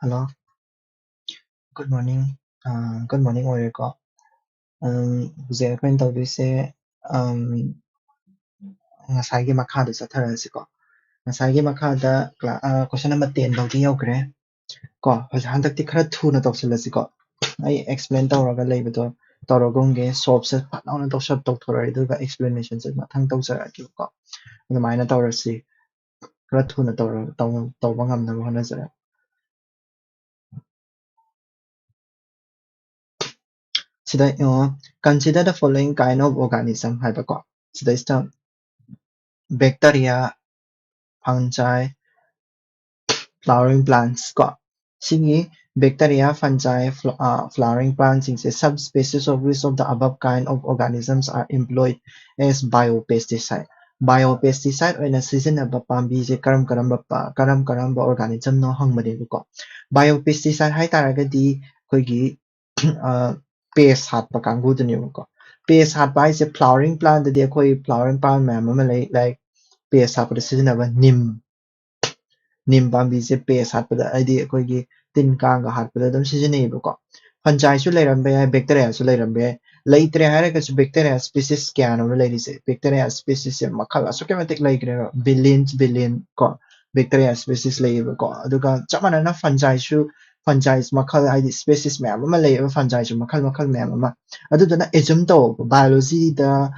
Hello, good morning. Good morning ꯑꯣꯏꯔꯦꯀꯣ. ꯍꯧꯖꯤꯛ ꯑꯩꯈꯣꯏꯅ ꯇꯧꯗꯣꯏꯁꯦ ꯉꯁꯥꯏꯒꯤ ꯃꯈꯥꯗ ꯆꯠꯊꯔꯁꯤꯀꯣ. ꯉꯁꯥꯏꯒꯤ ꯃꯈꯥꯗ question number 10 ꯐꯥꯎꯗꯤ ꯌꯧꯈ꯭ꯔꯦ ꯀꯣ. ꯍꯧꯖꯤꯛ ꯍꯟꯗꯛꯇꯤ ꯈꯔ ꯊꯨꯅ ꯇꯧꯁꯤꯜꯂꯁꯤꯀꯣ. ꯑꯩ explain ꯇꯧꯔꯒ ꯂꯩꯕꯗꯣ ꯇꯧꯔꯒꯨꯝꯒꯦ. solve ꯐꯠ ꯂꯥꯎꯅ ꯇꯧꯊꯣꯔꯛꯑꯦ ꯑꯗꯨꯒ explanation ꯃꯊꯪ ꯇꯧꯖꯔꯛꯑꯒꯦꯀꯣ. ꯑꯗꯨꯃꯥꯏꯅ ꯇꯧꯔꯁꯤ. ꯈꯔ ꯊꯨꯅ ꯇꯧꯕ ꯉꯝꯅꯕ ꯍꯣꯠꯅꯖꯔꯛꯑꯒꯦ. Sida consider the following kind of organism haibako. Sida bacteria, fungi, flowering plants ko. Sigi bacteria, fungi, flowering plants is a subspecies of which of the above kind of organisms are employed as biopesticide. Biopesticide oina sizinaba pambi je karam organism no hangmade ko. Biopesticide hai taragadi koigi pest hatpa kangudani ko. Pest hatpa is a flowering plant the koi flowering plant ma'am like pest hatpa sizinaba nim pambi se pest hatpa adi koigi tin kanga hatpa dam sizineba ko. Fungi su leirambe hai bacteria su leirambe hai. Leitre haraga su bacteria species kya no leise. Bacteria species se makhala so kematik laikre billion ko bacteria species leiba ko. Aduga chamana na fungi makal id species ma'am ama leiba fungi su makal ma'am ama. Adudana assume to biology da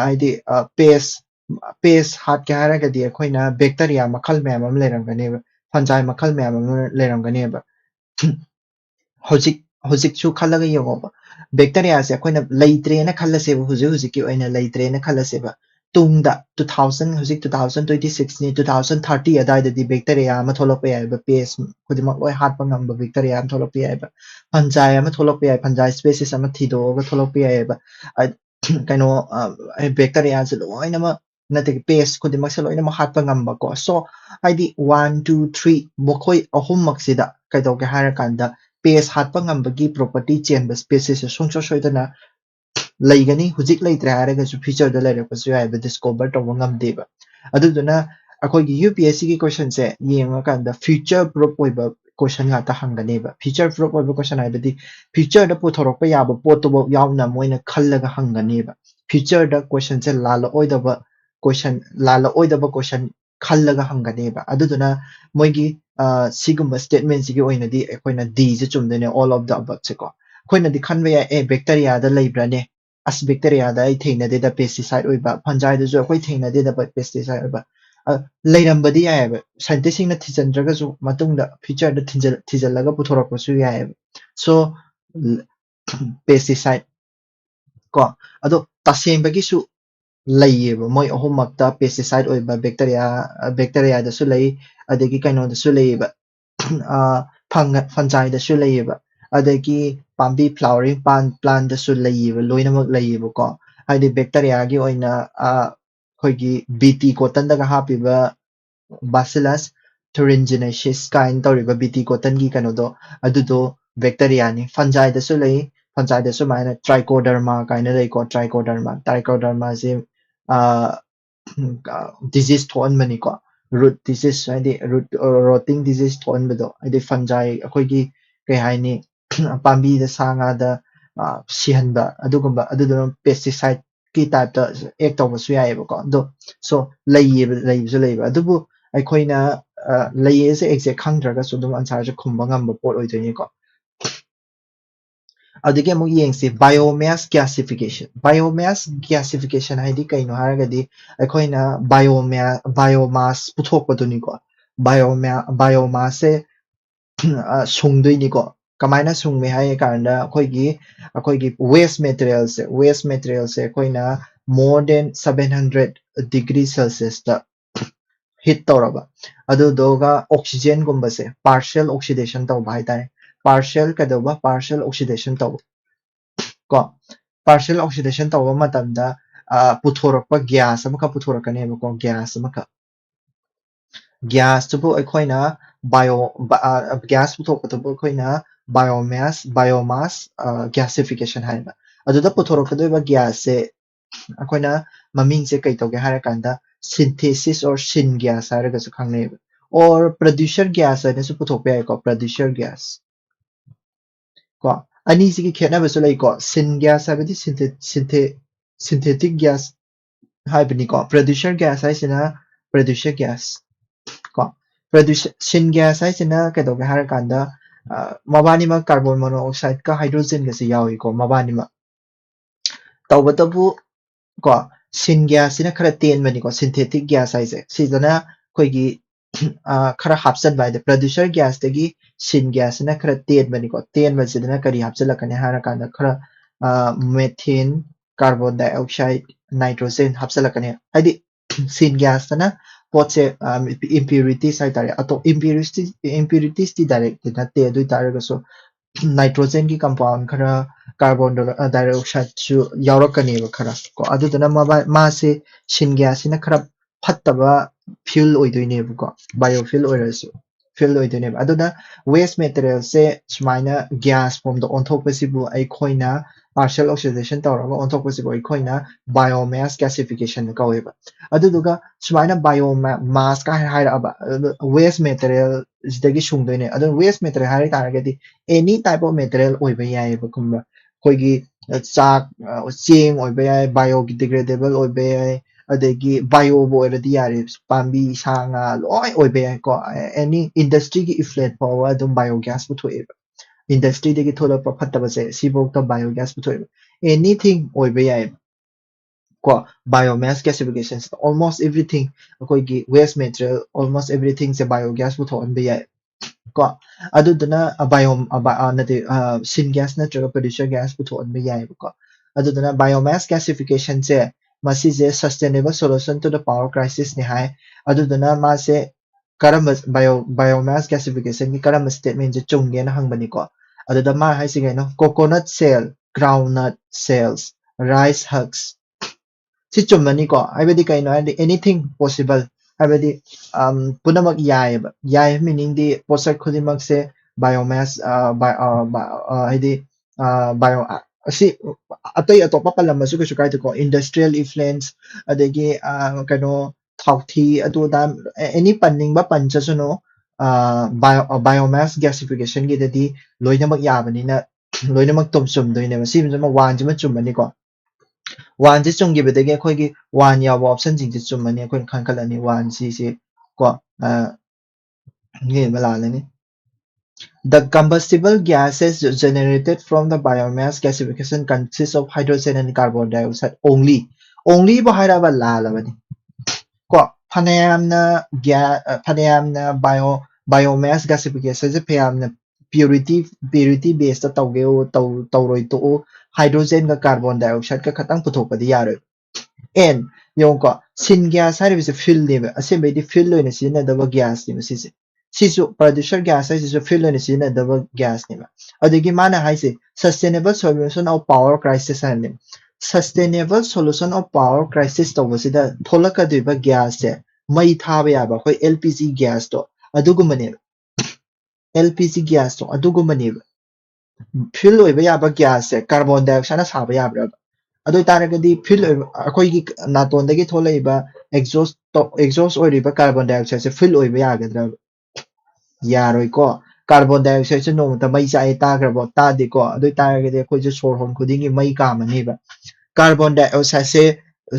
id pest hat kya haraga di akoina bacteria makal ma'am ama leiramgane fungi makal ma'am ama leiramgane ba. Hojik chu khalaga yengoba bacteria se akoina leitre na khallaseba hujiki oina leitre na khallaseba tungda 2000 hojik 2026 ni 2030 adai da di bacteria ama tholokpa yai ba pest khodimak loi hatpa ngamba bacteria ama tholokpa yai ba fungi ama tholokpa yai fungi species ama thidoga tholokpa yai ba kaino bacteria se loina ma nate pest khodimak se loina ma hatpa ngamba ko so id 1 2 3 mokhoi ahum maksida kaidoge hara kanda pest hatpa ngambagi property change species sungcho soidana laigani hujik leitre haraga su feature da laire pasu ai ba discover to ngamde ba aduduna akogi UPSC ki question se yenga kanda future proof oiba question nga ta hangane ba future proof oiba question ai badi future da puthorok pa yaba pot to yauna moina khallaga hangane ba future da question se lala oidaba question khallaga hangane ba aduduna moigi sigumba statement sigi oinadi akoina d je chumdene all of the above se ko akoina di khanba ya e bacteria da leibrane as bacteria da ai theina de da pesticide oiba fungi da jo akoi theina de da pesticide oiba leirambadi ya ba scientist na thijandraga ju matungda feature da thijallaga puthorak pasu ya so pesticide ko ado tasembagi su ꯂꯩꯌꯦꯕ ꯃꯣꯏ ꯑꯍꯨꯝꯃꯛꯇ pesticide ꯑꯣꯏꯕ bacteriaꯗꯁꯨ ꯂꯩ ꯑꯗꯒꯤ ꯀꯩꯅꯣꯗꯁꯨ ꯂꯩꯌꯦꯕ fungiꯗꯁꯨ ꯂꯩꯌꯦꯕ ꯑꯗꯒꯤ ꯄꯥꯝꯕꯤ flowering plantꯗꯁꯨ ꯂꯩꯌꯦꯕ ꯂꯣꯏꯅꯃꯛ ꯂꯩꯌꯦꯕꯀꯣ ꯍꯥꯏꯗꯤ bacteriaꯒꯤ ꯑꯣꯏꯅ ꯑꯩꯈꯣꯏꯒꯤ BT cottonꯗꯒ ꯍꯥꯞꯄꯤꯕ bacillus thuringiensis ꯀꯥꯏꯅ ꯇꯧꯔꯤꯕ BT cottonꯒꯤ ꯀꯩꯅꯣꯗꯣ ꯑꯗꯨꯗꯣ bacteriaꯅꯤ fungiꯗꯁꯨ ꯂꯩ fungiꯗ ꯁꯨꯃꯥꯏꯅ trichoderma ꯀꯥꯏꯅ ꯂꯩꯀꯣ trichoderma ꯁꯦ disease ꯊꯣꯛꯍꯟꯕꯅꯤꯀꯣ root disease ꯍꯥꯏꯗꯤ rotting disease ꯊꯣꯛꯍꯟꯕꯗꯣ ꯍꯥꯏꯗꯤ fungi ꯑꯩꯈꯣꯏꯒꯤ ꯀꯩ ꯍꯥꯏꯅꯤ ꯄꯥꯝꯕꯤꯗ ꯁꯥ ꯉꯥꯗ ꯁꯤꯍꯟꯕ ꯑꯗꯨꯗꯨꯅ pesticide ꯀꯤ ꯇꯥꯏꯞꯇ ꯑꯦꯛ ꯇꯧꯕꯁꯨ ꯌꯥꯏꯑꯕꯀꯣ ꯑꯗꯣ so ꯂꯩꯕꯁꯨ ꯂꯩꯕ ꯑꯗꯨꯕꯨ ꯑꯩꯈꯣꯏꯅ ꯂꯩꯌꯦꯁꯦ exact ꯈꯪꯗ꯭ꯔꯒꯁꯨ ꯑꯗꯨꯝ answerꯁꯦ ꯈꯨꯝꯕ ꯉꯝꯕ ꯄꯣꯠ ꯑꯣꯏꯗꯣꯏꯅꯤꯀꯣ ꯑꯗꯒꯤ ꯑꯃꯨꯛ ꯌꯦꯡꯁꯤ biomass gasification ꯍꯥꯏꯗꯤ ꯀꯩꯅꯣ ꯍꯥꯏꯔꯒꯗꯤ ꯑꯩꯈꯣꯏꯅ biomass ꯄꯨꯊꯣꯛꯄꯗꯨꯅꯤꯀꯣ biomass ꯁꯦ ꯁꯨꯡꯗꯣꯏꯅꯤꯀꯣ ꯀꯃꯥꯏꯅ ꯁꯨꯡꯉꯦ ꯍꯥꯏ ꯀꯥꯟꯗ ꯑꯩꯈꯣꯏꯒꯤ waste materialꯁꯦ ꯑꯩꯈꯣꯏꯅ more than 700 degree Celsius ꯗ heat ꯇꯧꯔꯕ ꯑꯗꯨꯗꯨꯒ oxygenꯒꯨꯝꯕꯁꯦ partial oxidation ꯇꯧꯕ ꯍꯥꯏꯇꯥꯔꯦ partial oxidation ꯇꯧꯕ ꯀꯣ partial oxidation ꯇꯧꯕ ꯃꯇꯝꯗ ꯄꯨꯊꯣꯔꯛꯄ gas ꯑꯃꯈꯛ ꯄꯨꯊꯣꯔꯛꯀꯅꯦꯕꯀꯣ gas ꯇꯨꯕꯨ ꯑꯩꯈꯣꯏꯅ gas ꯄꯨꯊꯣꯛꯄꯗꯨꯕꯨ ꯑꯩꯈꯣꯏꯅ biomass gasification ꯍꯥꯏꯕ ꯑꯗꯨꯗ ꯄꯨꯊꯣꯔꯛꯀꯗꯣꯏꯕ gas ꯁꯦ ꯑꯩꯈꯣꯏꯅ ꯃꯃꯤꯡꯁꯦ ꯀꯩ ꯇꯧꯒꯦ ꯍꯥꯏꯔꯀꯥꯟꯗ synthesis or syngas ꯍꯥꯏꯔꯒꯁꯨ ꯈꯪꯅꯩꯕ or producer gas and so put up producer gas. Ko ani sigi khena basu lai ko syn gas habidi synthetic gas habini ko producer gas hai sina producer gas ko producer syn gas hai sina ka do ga har kanda mabani ma carbon monoxide ka hydrogen ga se yawi ko mabani ma tawbatabu ko syn gas sina khara ten mani ko synthetic gas hai se sidana koi gi khara hapsan by the producer gas tagi syn gas na khara ten mani ko ten ma sidana kari hapsala kane har kanda khara methane carbon dioxide nitrogen hapsala kane hadi syn gas na pot se impurities hai tare ato impurities ti direct na te du tare ga so nitrogen ki compound khara carbon dioxide chu yaurakani ba khara ko adudana ma se syn gas na khara phattaba fuel oidoine ko biofuel oirasu fuel oidoine aduna waste material se sumaina gas form the onthok pasibu ai khoina partial oxidation tawraga onthok pasibu ai khoina biomass gasification ka weba aduduga sumaina biomass ka haira aba waste material isdagi sungdoine adun waste material haira taragadi any type of material oiba yai ba kumba koigi chak cheng oiba yai biodegradable oiba yai adagi bio bo already yare pambi sanga loi oiba yai ko any industry ki effluent power dum biogas bu thoeba industry de ki thola pa phatta ba se sibok ta biogas bu thoeba anything oiba yai ko biomass gasification almost everything koigi waste material almost everything se biogas bu thon be yai ko adudana nate syngas natraga producer gas puthon be yai ko adudana biomass gasification se masi je sustainable solution to the power crisis ni hai adudana ma se karam biomass gasification ki karam statement je chungge na hangbani ko aduda ma hai sigai no coconut shell groundnut cells rice husks si chumani ko haibadi kaino anything possible haibadi punamak yai meaning the posak khudimak se biomass haidi bio asi atai atopa palam su ka kai ko industrial effluents adagi kaino thauthi atu da any panning ba pancha suno biomass gasification gi dadi loinamak yabani na loinamak tom chum doine ba sim jama wan jama chumani ko wan ji chung gi bedege khoi gi wan ya option jing ji chum mani khoi khan khala ni wan si si ko nge mala ni the combustible gases generated from the biomass gasification consists of hydrogen and carbon dioxide only ba haira ba la la bani ko phanayamna phanayamna biomass gasification je phayamna purity based ta tawge tawroi to hydrogen ga carbon dioxide ka khatang puthokpadi yaroi and yung ko syngas hari bise fuel nebe asembe di fuel loina sina daba gas ni sise sisu producer gas hai sisu fuel loina sina daba gas ni adigi mana hai se sustainable solution of power crisis and sustainable solution of power crisis to wasida tholaka diba gas se mai thaba ya ba khoi LPG gas to adugumane LPG gas to adugumane fuel oiba ya ba gas se carbon dioxide na saba ya bra adu taragadi fuel akoi gi naton dagi tholaiba exhaust oiriba carbon dioxide se fuel oiba yagadra yaroi ko carbon dioxide se no ta mai sai ta grabo ta de ko adu taragadi akoi je sor hon khudingi mai ka mani ba carbon dioxide se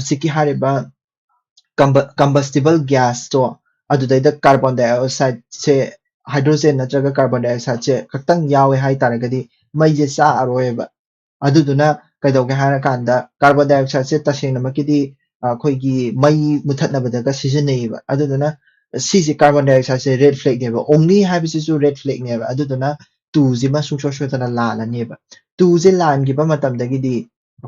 siki hariba combustible gas to adu da carbon dioxide se hydrogen natraga carbon dioxide se khatang yawe hai taragadi mai je sa aroeba aduduna kaidoge hara kanda carbon dioxide se tasena makidi khoigi mai muthatnabada ka seasonaiba aduduna sisi carbon dioxide se red flag neba only have sisu red flag neba aduduna tu jima sungsho shotana la neba tu je lan gi ba matam dagi di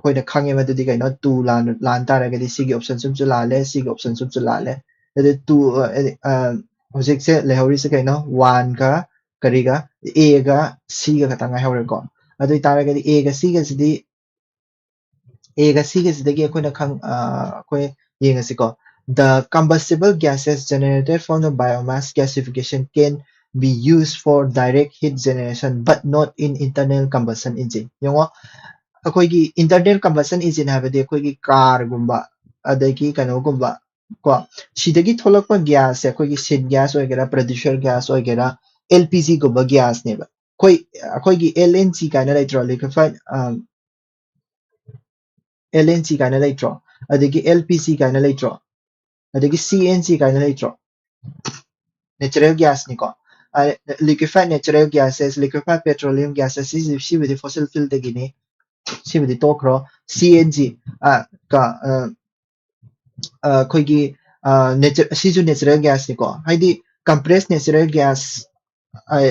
khoi da khange ma dudi kaino tu lan taragadi sigi option sum chu lale sigi option sum chu lale ade tu hojik se lehori se kaino 1 ka kariga a ga c ga katanga hore ko adu taragadi a ga c ga sidi ega sigisdagi akoina khang akoi yengasiko the combustible gases generated from the biomass gasification can be used for direct heat generation but not in internal combustion engine yongo akoigi internal combustion engine habadi akoigi car gumba adagi kano gumba ko sidagi tholakpa gas se khoi gi syn gas oigera producer gas oigera LPG go ba gas ne ba khoi gi LNG kana laitro liquefied LNG kana laitro adagi LPG kana laitro adagi CNG kana laitro natural gas ni ko liquefied natural gases liquefied petroleum gases si with fossil fuel de gini si with tokro CNG ka khoi gi si ju natural gas ni ko haidi compressed natural gas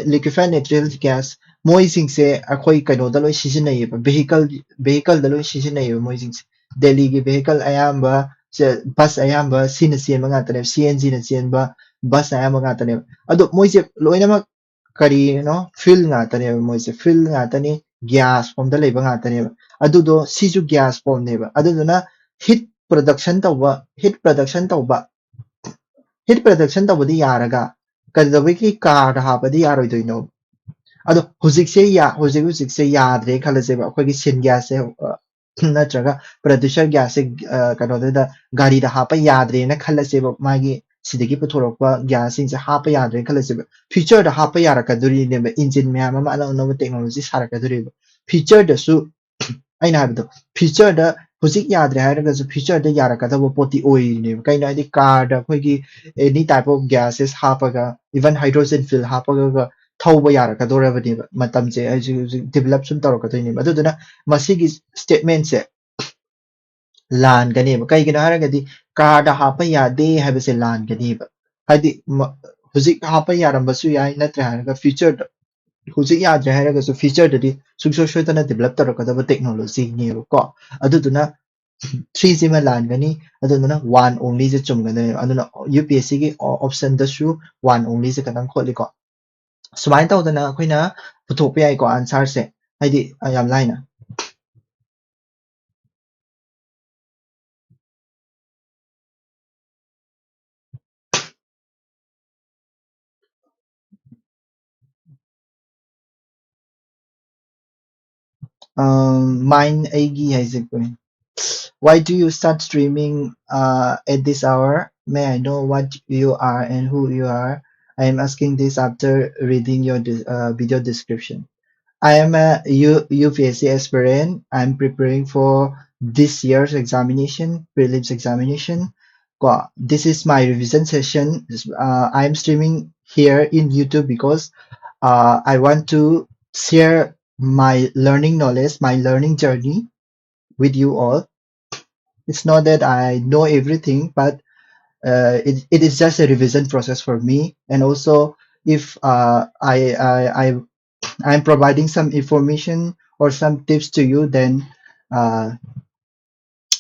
liquefied natural gas moi sing se akhoi kaino da loi season nei vehicle da loi season nei moi sing Delhi gi vehicle ayamba bus ayamba sin sin mga tane CNG na sin ba bus ayamba nga tane ado moi se loina ma kari no fuel nga tane moi se fuel nga tane gas form da leba nga tane adu do si ju gas form ne ba adu na heat production tawba heat production tawbadi yaraga kadawiki car da habadi yaroidoino ado hujik se yadre khalase ba khoi gi sin gas se natraga producer gas se kano da gari da hapa yadre na khalase ba magi sidagi puthorokpa gas sing se hapa yadre khalase ba feature da hapa yara kaduri ne ba engine mya ma ala no technology sara kaduri ba feature da su aina habdo feature da hujik yadre haraga su feature da yara kadabo poti oi ne kaina di car da khoi gi any type of gases hapa ga even hydrogen fuel hapa ga thauba yara kadorabani matam je develop sum tawra kadoi aduduna masigi statement se lan gani kai gina haragadi car da hapa yade habse lan gani hadi hujik hapa yaramba su yai natra haraga feature hujik yadre haraga su feature dadi sukso shoitana develop tawra kadaba technology ni ko aduduna 3 sima lan gani aduduna 1 only je chumgana aduna UPSC gi option da su 1 only je kadang kholi ko sumain tawdana akhoi na puthokpa yai ko answer se haidi yam laina mine aigi haise ko why do you start streaming at this hour may I know what you are and who you are I am asking this after reading your video description I am a UPSC aspirant. I'm preparing for this year's examination, prelims examination. This is my revision session. I am streaming here in YouTube because I want to share my learning knowledge, my learning journey with you all. It's not that I know everything, but it is just a revision process for me. And also, if I'm providing some information or some tips to you, then uh,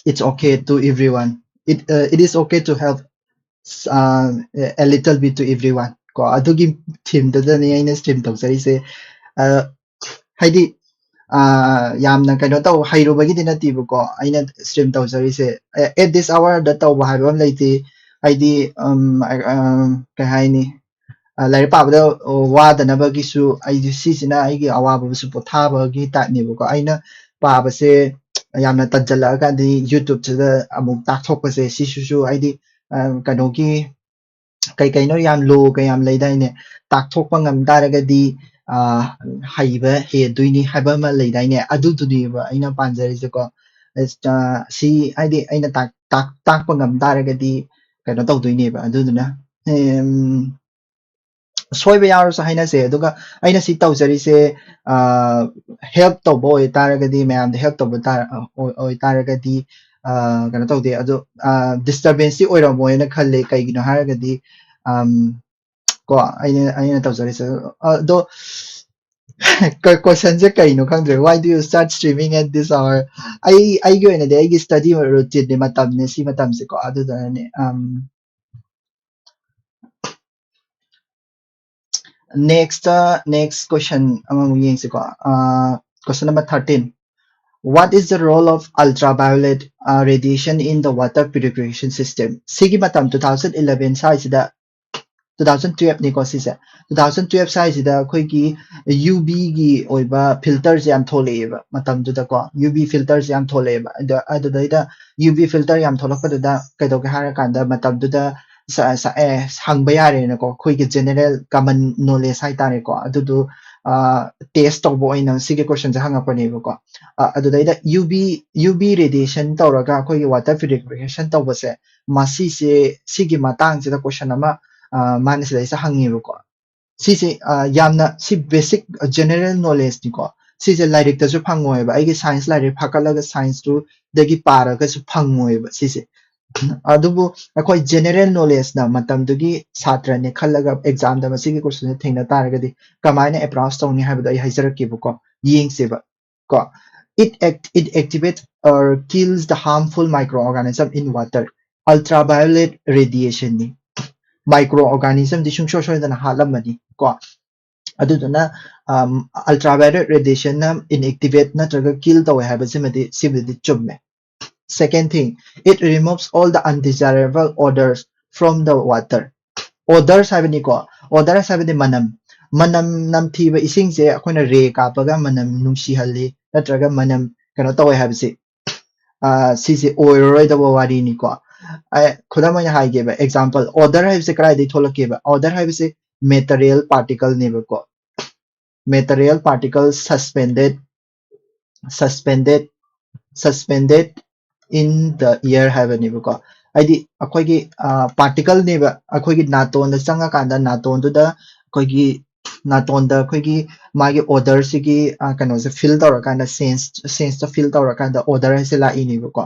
it's okay to everyone. It is okay to help a little bit to everyone. Ko adugi team da ni aina stream tawsari se haidi yamna kaino taw hairo bagi dina tibu ko aina stream tawsari se at this hour da taw ba haibam laiti haidi kai haini lair pabda wadanabgisu aidi sisina aigi awabasu pothabagi tatnebako aina pabase yamna tanjalaagandi YouTube da amuk takthokpase sisusu aidi kanogi kai kaino yam lo kai yam leidaine takthokpa ngam taragadi haiba he duini haiba ma leidaine aduduni ba aina panjarise ko si aidi aina takpa ngam taragadi kaino tawdoine ba aduduna soiba yarosu haina se aduga aina si tawjarise help tawba oi taragadi mayam help tawba oi taragadi kana tawde adu disturbance si oiramoina khalle kaigino haragadi ko aina tawjarise do question je kaino khangdre why do you start streaming at this hour ai gi oina de ai gi study routine ne matam ne si matam se ko adu da ne next question among yeng se ko question number 13 what is the role of ultraviolet radiation in the water purification system sigi matam 2011 size da 2012 ꯅꯤꯀꯣ ꯁꯤꯁꯦ 2012 ꯁꯥꯏꯁꯤꯗ ꯑꯩꯈꯣꯏꯒꯤ UV ꯒꯤ ꯑꯣꯏꯕ ꯐꯤꯜꯇꯔꯁꯦ ꯌꯥꯝ ꯊꯣꯛꯂꯛꯑꯦꯕ ꯃꯇꯝꯗꯨꯗꯀꯣ UV ꯐꯤꯜꯇꯔꯁꯦ ꯌꯥꯝ ꯊꯣꯛꯂꯛꯑꯦꯕ ꯑꯗꯨꯗꯩꯗ UV filter ꯌꯥꯝ ꯊꯣꯛꯂꯛꯄꯗꯨꯗ ꯀꯩꯗꯧꯒꯦ ꯍꯥꯏꯔꯀꯥꯟꯗ ꯃꯇꯝꯗꯨꯗ ꯍꯪꯕ ꯌꯥꯔꯦꯅꯀꯣ ꯑꯩꯈꯣꯏꯒꯤ ꯖꯦꯅꯔꯦꯜ ꯀꯃꯟ ꯅꯣꯂꯦꯖ ꯍꯥꯏꯇꯥꯔꯦꯀꯣ ꯑꯗꯨꯗꯨ ꯇꯦꯁ ꯇꯧꯕ ꯑꯣꯏꯅ ꯁꯤꯒꯤ ꯀꯣꯏꯁꯟꯁꯦ ꯍꯪꯉꯛꯄꯅꯦꯕꯀꯣ ꯑꯗꯨꯗꯩꯗ UV ꯔꯦꯗꯤꯌꯦꯁꯟ ꯇꯧꯔꯒ ꯑꯩꯈꯣꯏꯒꯤ ꯋꯥꯇꯔ ꯄ꯭ୟୁರಿꯐꯤꯀꯦꯁꯟ ꯇꯧꯕꯁꯦ ꯃꯁꯤꯁꯦ ꯁꯤꯒꯤ ꯃꯇꯥꯡꯁꯤꯗ ꯀꯣꯏꯁꯟ ꯑꯃ ꯃꯥꯅ ꯁꯤꯗꯩꯁꯤꯗ ꯍꯪꯉꯦꯕꯀꯣ ꯁꯤꯁꯦ ꯌꯥꯝꯅ ꯁꯤ ꯕꯦꯁꯤꯛ ꯖꯦꯅꯔꯦꯜ ꯅꯣꯂꯦꯖꯅꯤꯀꯣ ꯁꯤꯁꯦ ꯂꯥꯏꯔꯤꯛꯇꯁꯨ ꯐꯪꯉꯣꯏꯕ ꯑꯩꯒꯤ ꯁꯥꯏꯟꯁ ꯂꯥꯏꯔꯤꯛ ꯐꯥꯀꯠꯂꯒ ꯁꯥꯏꯟꯁꯇꯨꯗꯒꯤ ꯄꯥꯔꯒꯁꯨ ꯐꯪꯉꯣꯏꯕ ꯁꯤꯁꯦ ꯑꯗꯨꯕꯨ ꯑꯩꯈꯣꯏ ꯖꯦꯅꯔꯦꯜ ꯅꯣꯂꯦꯖꯅ ꯃꯇꯝꯗꯨꯒꯤ ꯁꯥꯇ꯭ꯔꯅꯦ ꯈꯜꯂꯒ ꯑꯦꯛꯖꯥꯝꯗ ꯃꯁꯤꯒꯤ ꯀꯣꯏꯁꯟꯁꯦ ꯊꯦꯡꯅ ꯇꯥꯔꯒꯗꯤ ꯀꯃꯥꯏꯅ ꯑꯦꯄ꯭ꯔꯣꯆ ꯇꯧꯅꯤ ꯍꯥꯏꯕꯗꯣ ꯑꯩ ꯍꯥꯏꯖꯔꯛꯀꯦꯕꯀꯣ ꯌꯦꯡꯁꯦꯕ ꯀꯣ it activates or kills the harmful microorganism in water ultraviolet radiation ని ꯃꯥꯏꯀ꯭ꯔꯣ ꯑꯣꯔꯒꯥꯅꯤꯖꯝꯗꯤ ꯁꯨꯡꯁꯣꯏ ꯁꯣꯏꯗꯅ ꯍꯥꯠꯂꯝꯃꯅꯤ ꯀꯣ ꯑꯗꯨꯗꯨꯅ ꯑꯜꯇ꯭ꯔꯥꯚꯥꯏꯂꯦꯠ ꯔꯦꯗꯤꯌꯦꯁꯟꯅ inactivate ꯅꯠꯇ꯭ꯔꯒ kill ꯇꯧꯋꯦ ꯁꯤꯕꯨꯗꯤ ꯆꯨꯝꯃꯦ. Second thing, it removes all the undesirable odors from the water. Odors ꯍꯥꯏꯕꯅꯤꯀꯣ odors ꯍꯥꯏꯕꯗꯤ manam namthiba isingse ꯑꯩꯈꯣꯏꯅ ꯔꯦ ꯀꯥꯞꯄꯒ manam ꯅꯨꯡꯁꯤꯍꯜꯂꯤ ꯅꯠꯇ꯭ꯔꯒ manam ꯀꯩꯅꯣ ꯇꯧꯋꯦ ꯍꯥꯏꯕꯁꯤ ꯁꯤꯁꯦ ꯑꯣꯏꯔꯔꯣꯏꯗꯕ ꯋꯥꯔꯤꯅꯤꯀꯣ ꯈꯨꯗꯝ ꯑꯣꯏꯅ ꯍꯥꯏꯒꯦꯕ ꯑꯦꯛꯖꯥꯝꯄꯜ ꯑꯣꯗꯔ ꯍꯥꯏꯕꯁꯦ ꯀꯗꯥꯏꯗꯒꯤ ꯊꯣꯛꯂꯛꯀꯦꯕ ꯑꯣꯗꯔ ꯍꯥꯏꯕꯁꯦ ꯃꯦꯇꯔꯤꯌꯦꯜ ꯄꯥꯔꯇꯤꯀꯜꯅꯦꯕꯀꯣ material particle suspended in the air ꯍꯥꯏꯕꯅꯦꯕꯀꯣ ꯍꯥꯏꯗꯤ ꯑꯩꯈꯣꯏꯒꯤ ꯄꯥꯔꯇꯤꯀꯜꯅꯦꯕ ꯑꯩꯈꯣꯏꯒꯤ ꯅꯥꯇꯣꯟꯗ ꯆꯪꯉꯀꯥꯟꯗ ꯅꯥꯇꯣꯟꯗꯨꯗ ꯑꯩꯈꯣꯏꯒꯤ ꯅꯥꯇꯣꯟꯗ ꯑꯩꯈꯣꯏꯒꯤ ꯃꯥꯒꯤ ꯑꯣꯗꯔꯁꯤꯒꯤ ꯀꯩꯅꯣꯁꯦ ꯐꯤꯜ ꯇꯧꯔꯀꯥꯟꯗ ꯁꯦꯟꯁꯇ ꯐꯤꯜ ꯇꯧꯔꯀꯥꯟꯗ ꯑꯣꯗꯔ ꯍꯥꯏꯁꯦ ꯂꯥꯛꯏꯅꯦꯕꯀꯣ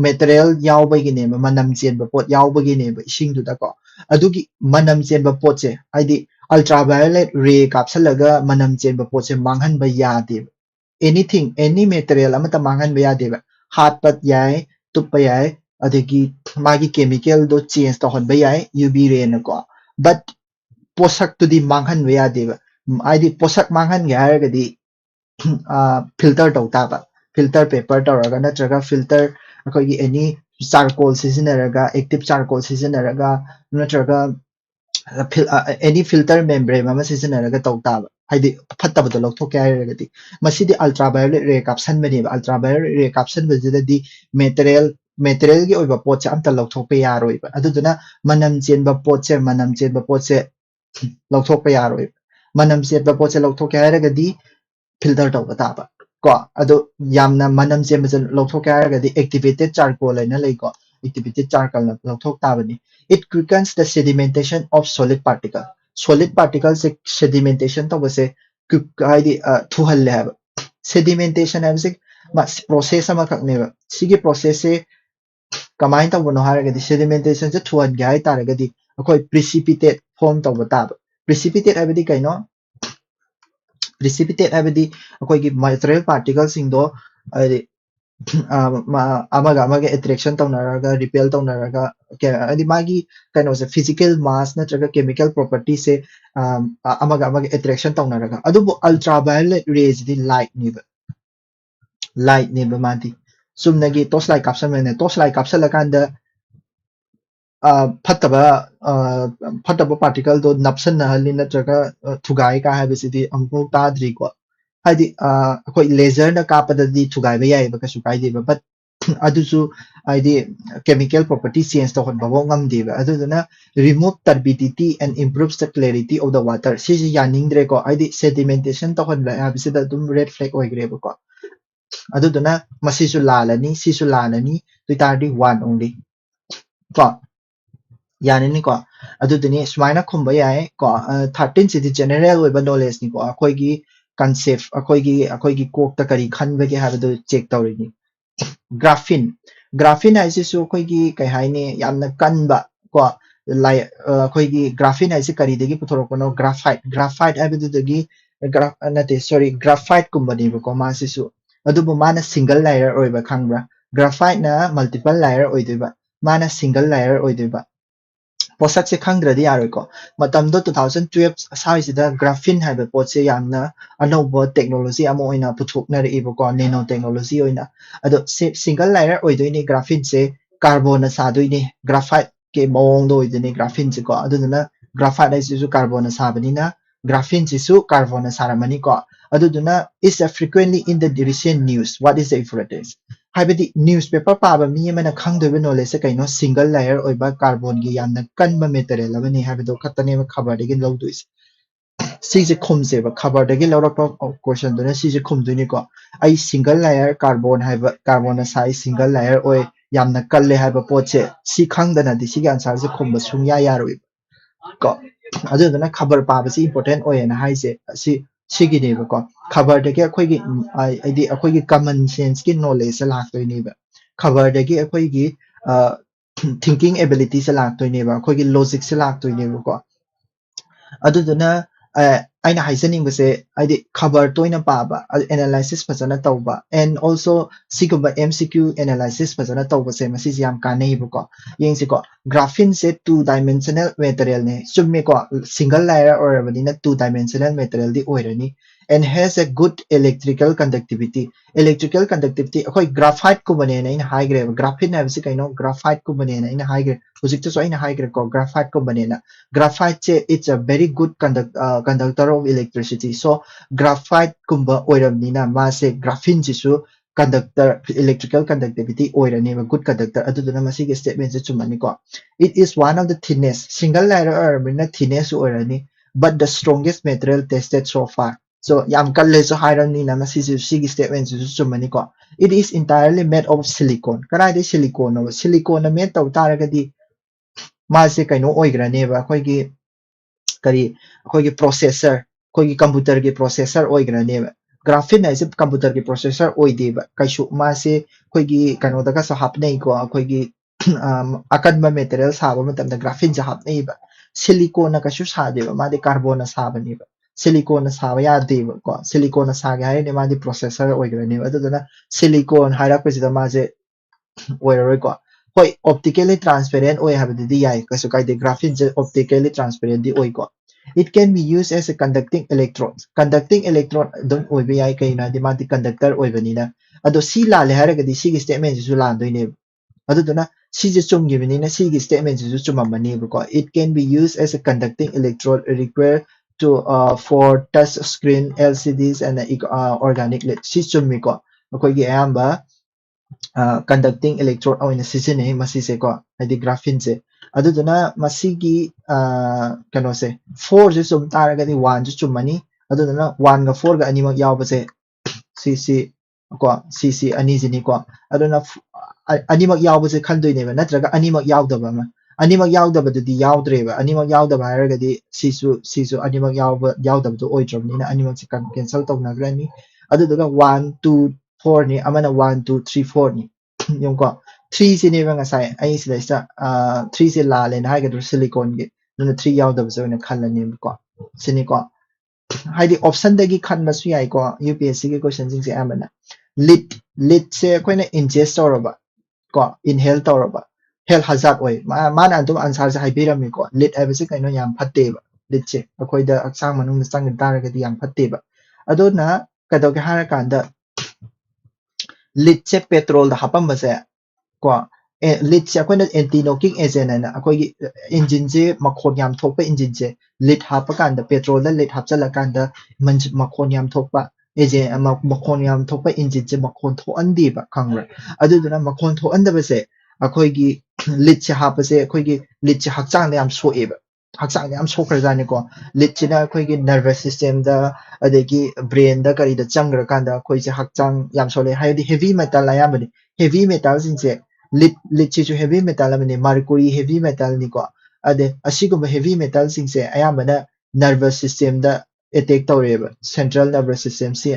ꯃꯦꯇꯔꯤꯌꯦꯜ ꯌꯥꯎꯕꯒꯤꯅꯦꯕ ꯃꯅꯝ ꯆꯦꯟꯕ ꯄꯣꯠ ꯌꯥꯎꯕꯒꯤꯅꯦꯕ ꯏꯁꯤꯡꯗꯨꯗꯀꯣ ꯑꯗꯨꯒꯤ manam ꯆꯦꯟꯕ ꯄꯣꯠꯁꯦ ꯍꯥꯏꯗꯤ ultraviolet ray ꯀꯥꯞꯁꯜꯂꯒ manam ꯆꯦꯟꯕ ꯄꯣꯠꯁꯦ ꯃꯥꯡꯍꯟꯕ ꯌꯥꯗꯦꯕ anything any material amata ꯃꯥꯡꯍꯟꯕ ꯌꯥꯗꯦꯕ ꯍꯥꯠꯄ ꯌꯥꯏ ꯇꯨꯞꯄ ꯌꯥꯏ ꯑꯗꯒꯤ ꯃꯥꯒꯤ ꯀꯦꯃꯤꯀꯦꯜꯗꯣ ꯆꯦꯟꯖ ꯇꯧꯍꯟꯕ ꯌꯥꯏ UV ꯔꯦꯅꯀꯣ but ꯄꯣꯠꯁꯛꯇꯨꯗꯤ ꯃꯥꯡꯍꯟꯕ ꯌꯥꯗꯦꯕ ꯍꯥꯏꯗꯤ ꯄꯣꯠꯁꯛ ꯃꯥꯡꯍꯟꯒꯦ ꯍꯥꯏꯔꯒꯗꯤ ꯐꯤꯜꯇꯔ ꯇꯧ ꯇꯥꯕ ꯐꯤꯜꯇꯔ ꯄꯦꯄꯔ ꯇꯧꯔꯒ ꯅꯠꯇ꯭ꯔꯒ ꯐꯤꯜꯇꯔ ꯑꯩꯈꯣꯏꯒꯤ ꯑꯦꯅꯤ ꯆꯥꯔꯀꯣꯜ ꯁꯤꯖꯤꯟꯅꯔꯒ ꯑꯦꯛꯇꯤቭ ꯆꯥꯔꯀꯣꯜ ꯁꯤꯖꯤꯟꯅꯔꯒ ꯅꯠꯇ꯭ꯔꯒ ꯑꯦꯅꯤ ꯐꯤꯜꯇꯔ ꯃꯦꯝꯕ꯭ꯔꯦꯟ ꯑꯃ ꯁꯤꯖꯤꯟꯅꯔꯒ ꯇꯧ ꯇꯥꯕ ꯍꯥꯏꯗꯤ ꯐꯠꯇꯕꯗꯣ ꯂꯧꯊꯣꯛꯀꯦ ꯍꯥꯏꯔꯒꯗꯤ ꯃꯁꯤꯗꯤ ꯑꯜꯇ꯭ꯔꯥꯚꯥꯏꯑꯣꯂꯦꯠ ꯔꯦ ꯀꯥꯞꯁꯟꯕꯅꯦꯕ ꯑꯜꯇ꯭ꯔꯥꯚꯥꯏꯑꯣꯂꯦꯠ ꯔꯦ ꯀꯥꯞꯁꯟꯕꯁꯤꯗꯗꯤ ꯃꯦꯇꯔꯤꯌꯦꯜꯒꯤ ꯑꯣꯏꯕ ꯄꯣꯠꯁꯦ ꯑꯝꯇ ꯂꯧꯊꯣꯛꯄ ꯌꯥꯔꯣꯏꯕ ꯑꯗꯨꯗꯨꯅ manam ꯆꯦꯟꯕ ꯄꯣꯠꯁꯦ ꯂꯧꯊꯣꯛꯄ ꯌꯥꯔꯣꯏꯕ manam ꯆꯦꯟꯕ ꯄꯣꯠꯁꯦ ꯂꯧꯊꯣꯛꯀꯦ ꯍꯥꯏꯔꯒꯗꯤ ꯐꯤꯜꯇꯔ ꯇꯧꯕ ꯇꯥꯕ ꯀꯣ ꯑꯗꯣ ꯌꯥꯝꯅ manam ꯆꯦꯟꯕꯁꯦ ꯂꯧꯊꯣꯛꯀꯦ ꯍꯥꯏꯔꯒꯗꯤ activated charcoal ꯍꯥꯏꯅ ꯂꯩꯀꯣ activated charcoal ꯂꯧꯊꯣꯛ ꯇꯥꯕꯅꯤ it quickens the sedimentation of solid particle se sedimentation tawbase haidi thuhalle haba sedimentation habse process ama khakneba sigi process se kamai tawbano haragadi sedimentation se thuhange hai taragadi akoi precipitate form tawba taba precipitate habadi kaino precipitate habadi akoi gi material particles singdo amaga attraction tawnaraga repel tawnaraga adi magi kainose physical mass natraga chemical property se amaga attraction tawnaraga adubu ultraviolet rays di light neba madi sumnagi torchlight kapsalakanda ꯐꯠꯇꯕ ꯄꯥꯔꯇꯤꯀꯜꯗꯣ ꯅꯞꯁꯟꯅꯍꯜꯂꯤ ꯅꯠꯇ꯭ꯔꯒ ꯊꯨꯒꯥꯏ ꯀꯥ ꯍꯥꯏꯕꯁꯤꯗꯤ ꯑꯃꯨꯛꯐꯥꯎ ꯇꯥꯗ꯭ꯔꯤꯀꯣ ꯍꯥꯏꯗꯤ ꯑꯩꯈꯣꯏ ꯂꯦꯖꯔꯅ ꯀꯥꯞꯄꯗꯗꯤ ꯊꯨꯒꯥꯏꯕ ꯌꯥꯏꯑꯕ ꯀꯩꯁꯨ ꯀꯥꯏꯗꯦꯕ but ꯑꯗꯨꯁꯨ ꯍꯥꯏꯗꯤ ꯀꯦꯃꯤꯀꯦꯜ ꯄ꯭ꯔꯣꯄꯔꯇꯤ ꯆꯦꯟꯖ ꯇꯧꯍꯟꯕꯐꯥꯎ ꯉꯝꯗꯦꯕ ꯑꯗꯨꯗꯨꯅ remove turbidity and improves the clarity of the water ꯁꯤꯁꯤ ꯌꯥꯅꯤꯡꯗ꯭ꯔꯦꯀꯣ ꯍꯥꯏꯗꯤ ꯁꯦꯗꯤꯃꯦꯟꯇꯦꯁꯟ ꯇꯧꯍꯟꯕ ꯍꯥꯏꯕꯁꯤꯗ ꯑꯗꯨꯝ ꯔꯦꯗ ꯐ꯭ꯂꯦꯛ ꯑꯣꯏꯈ꯭ꯔꯦꯕꯀꯣ ꯑꯗꯨꯗꯨꯅ ꯃꯁꯤꯁꯨ ꯂꯥꯜꯂꯅꯤ ꯁꯤꯁꯨ ꯂꯥꯜꯂꯅꯤ ꯑꯗꯨ ꯑꯣꯏꯇꯥꯔꯗꯤ ꯋꯥꯟ ꯑꯣꯡꯂꯤ ꯀꯣ ꯌꯥꯅꯤꯅꯤꯀꯣ ꯑꯗꯨꯗꯨꯅꯤ ꯁꯨꯃꯥꯏꯅ ꯈꯨꯝꯕ ꯌꯥꯏ ꯀꯣ 13 ꯁꯤꯗꯤ ꯖꯦꯅꯔꯦꯜ ꯑꯣꯏꯕ ꯅꯣꯂꯦꯖꯅꯤꯀꯣ ꯑꯩꯈꯣꯏꯒꯤ ꯀꯟꯁꯦꯞ ꯑꯩꯈꯣꯏꯒꯤ ꯀꯣꯛꯇ ꯀꯔꯤ ꯈꯟꯕꯒꯦ ꯍꯥꯏꯕꯗꯨ ꯆꯦꯛ ꯇꯧꯔꯤꯅꯤ ꯒ꯭ꯔꯥꯐꯤꯟ ꯍꯥꯏꯁꯤꯁꯨ ꯑꯩꯈꯣꯏꯒꯤ ꯀꯩ ꯍꯥꯏꯅꯤ ꯌꯥꯝꯅ ꯀꯟꯕ ꯀꯣ ꯑꯩꯈꯣꯏꯒꯤ ꯒ꯭ꯔꯥꯐꯤꯟ ꯍꯥꯏꯁꯤ ꯀꯔꯤꯗꯒꯤ ꯄꯨꯊꯣꯔꯛꯄꯅꯣ ꯒ꯭ꯔꯥꯐꯥꯏꯠ ꯍꯥꯏꯕꯗꯨꯗꯒꯤ ꯅꯠꯇꯦ ꯁꯣꯔꯤ ꯒ꯭ꯔꯥꯐꯥꯏꯠ ꯀꯨꯝꯕꯅꯦꯕꯀꯣ ꯃꯥꯁꯤꯁꯨ ꯑꯗꯨꯕꯨ ꯃꯥꯅ ꯁꯤꯡꯒꯜ ꯂꯥꯌꯔ ꯑꯣꯏꯕ ꯈꯪꯕ꯭ꯔꯥ ꯒ꯭ꯔꯥꯐꯥꯏꯠꯅ ꯃꯜꯇꯤꯄꯜ ꯂꯥꯌꯔ ꯑꯣꯏꯗꯣꯏꯕ ꯃꯥꯅ ꯁꯤꯡꯒꯜ ꯂꯥꯌꯔ ꯑꯣꯏꯗꯣꯏꯕ ꯄꯣꯠꯁꯛꯁꯦ ꯈꯪꯗ꯭ꯔꯗꯤ ꯌꯥꯔꯣꯏꯀꯣ ꯃꯇꯝꯗꯣ 2012 ꯁ꯭ꯋꯥꯏꯁꯤꯗ ꯒ꯭ꯔꯥꯐꯤꯟ ꯍꯥꯏꯕ ꯄꯣꯠꯁꯦ ꯌꯥꯝꯅ ꯑꯅꯧꯕ ꯇꯦꯛꯅꯣꯂꯣꯖꯤ ꯑꯃ ꯑꯣꯏꯅ ꯄꯨꯊꯣꯛꯅꯔꯛꯏꯕꯀꯣ ꯅꯦꯅꯣ ꯇꯦꯛꯅꯣꯂꯣꯖꯤ ꯑꯣꯏꯅ ꯑꯗꯣ ꯁꯤꯡꯒꯜ ꯂꯥꯌꯔ ꯑꯣꯏꯗꯣꯏꯅꯤ ꯒ꯭ꯔꯥꯐꯤꯟꯁꯦ ꯀꯥꯔꯕꯣꯟꯅ ꯁꯥꯗꯣꯏꯅꯤ के मौंग दो इदने ग्राफिन से को अदुदुना ग्राफाइट हाइसिसु कार्बन साबनिना ग्राफिन सिसु कार्बन सारमनी को अदुदुना is frequently in the recent news. What is the importance? हाइबदी न्यूज़पेपर पाबा मी अमना खंगदोबे नॉलेज से कइनो सिंगल लेयर ओइबा कार्बन गी यामना कनबा मेटेरियल अबनी हाइबदो खतने खबर देगिन लौदुइस सिजे खुमसेबा खबर देगी लौरक क्वेश्चन दुने सिजे खुमदुनी को आई सिंगल लेयर कार्बन हाइबा कार्बन साइ सिंगल लेयर ओइ यामना कल्ले हाइबा पोचे सि खंगदना दि सिगे आंसर से खुमबा सुंया यारोइ को अदुदना खबर पाबसी इंपोर्टेंट ओयना हाइसे सि सिगिनेबा को खबर देगी अखोइगी आइदी अखोइगी कॉमन सेंस की नॉलेज से लाक्तोइनेबा खबर देगी अखोइगी थिंकिंग एबिलिटी से लाक्तोइनेबा अखोइगी लॉजिक से लाक्तोइनेबा को अदुदना अइना हाइजनिंगबसे आइदी खबर तोइना पाबा एनालिसिस फजना तौबा एंड आल्सो सिगुबा एमसीक्यू एनालिसिस फजना तौबसे मसिज याम कानेबको येंसिको ग्राफिन से टू डायमेंशनल मटेरियल ने सुमेको सिंगल लेयर ओरबनिना टू डायमेंशनल मटेरियल दी ओइरनी and has a good electrical conductivity अखोइ ग्राफाइट को बने ना इन हाई ग्रेड ग्राफिन हाइबसे कइनो ग्राफाइट को बने ना इन हाई ग्रेड हुजिक तो इन हाई ग्रेड को ग्राफाइट को बने ना ग्राफाइट से it's a very good conductor of electricity so graphite कुंबा ओइरमनिना मासे ग्राफिन जिसु कंडक्टर इलेक्ट्रिकल कंडक्टिविटी ओइरनी गुड कंडक्टर अदुदुना मसिगे स्टेटमेंट से चुमनी को it is one of the thinnest single layer ओइरमनिना थिनेस्ट ओइरनी but the strongest material tested so far. So yam kalle so hierarchy na sigi statement su chumani ko it is entirely made of silicon karai de silicon no silicon na made taw taragadi ma se kaino oigrane ba khoi gi kari khoi gi processor khoi gi computer gi processor oigrane ba graphene na is computer gi processor oide ba kaisu ma se khoi gi kano da ka sa hapnei ko khoi gi akan ba material sa ba matam da graphene ja hapnei ba silicon na kasu sa de ba ma de carbon na sa ba ni ba silicon साबा यादेबा को silicon सागे हाइने मादी processor ओइग्रने अदुदना silicon हाइराकसिदा माजे ओइररोय को होय optically transparent ओइ हाबदिदि याय कसु काइदे graphene जे optically transparent दि ओइ को it can be used as a conducting electrode dum oibe yai kaina di madi conductor oibanina ado si la le haragadi si gi statement ju la doine aduduna si je chum gibenina si gi statement ju chumamani ko it can be used as a conducting electrode required to for touch screen LCDs and organic LED system mi ko ko gi amba conducting electrode oina sisine masi se ko adi graphene se aduduna masi gi kano se 4 je sum taragadi 1 ju chumani aduduna 1 ga 4 ga ani mak yaw base cc ko cc ani jini ko aduna ani mak yaw base khandoine ba natraga ani mak yaw da ba ma अनिमक यावदबदुदी यावद्रेबा अनिमक यावदबा हारगदी Sissu अनिमक यावदबदु ओइद्रबनिना अनिमक से cancel तौनाग्रनी अदुदुगा 1 2 4 नि अमना 1 2 3 4 नि योंको 3 से नेबा ngasai ai सिदा 3 से लाले ना हाइगदु silicon गे नुना 3 यावदबसे ओइना खल्लनि को सिनि को हाइदि ऑप्शन दगी खनबसु याइ को यूपीएससी के क्वेश्चन सिंग से आमना लिट से कोइना इंजेस्ट तौरबा को इनहेल तौरबा हेल्थ हजार्ड ओइ माना अदुम आंसर से हाइबिरमि को लिट हाइबसे कइनो याम फत्तेबा लिट से अखोइदा अक्सांग मनुंग संग तारगदि याम फत्तेबा अदोना कदोगे हारा कांदा लिट से पेट्रोल दा हापमबसे को लिट से अखोइना एंटी नॉकिंग एजेंट ना अखोइगी इंजिन से मखोन याम थोकपा इंजिन से लिट हापा कांदा पेट्रोल दा लिट हापचला कांदा मखोन याम थोकपा एजे मखोन याम थोकपा इंजिन से मखोन थोअंदीबा खंगरा अदुदुना मखोन थोअंदबसे अखोइगी लिट से हापसे अखोइगी लिट से हक्चांग याम सोएबा हक्चांग याम सोखरजाने को लिट से ना अखोइगी नर्वस सिस्टम दा अदेगी ब्रेन दा करी दा चंग्र कांदा अखोइ से हक्चांग याम सोले हाइदि हेवी मेटल आयामनि हेवी मेटल सिंग से लिट से जो हेवी मेटल अमनि मर्क्यूरी हेवी मेटल नि को अदे असिगुम हेवी मेटल सिंग से आयामना नर्वस सिस्टम दा अटैक तौरेबा सेंट्रल नर्वस सिस्टम से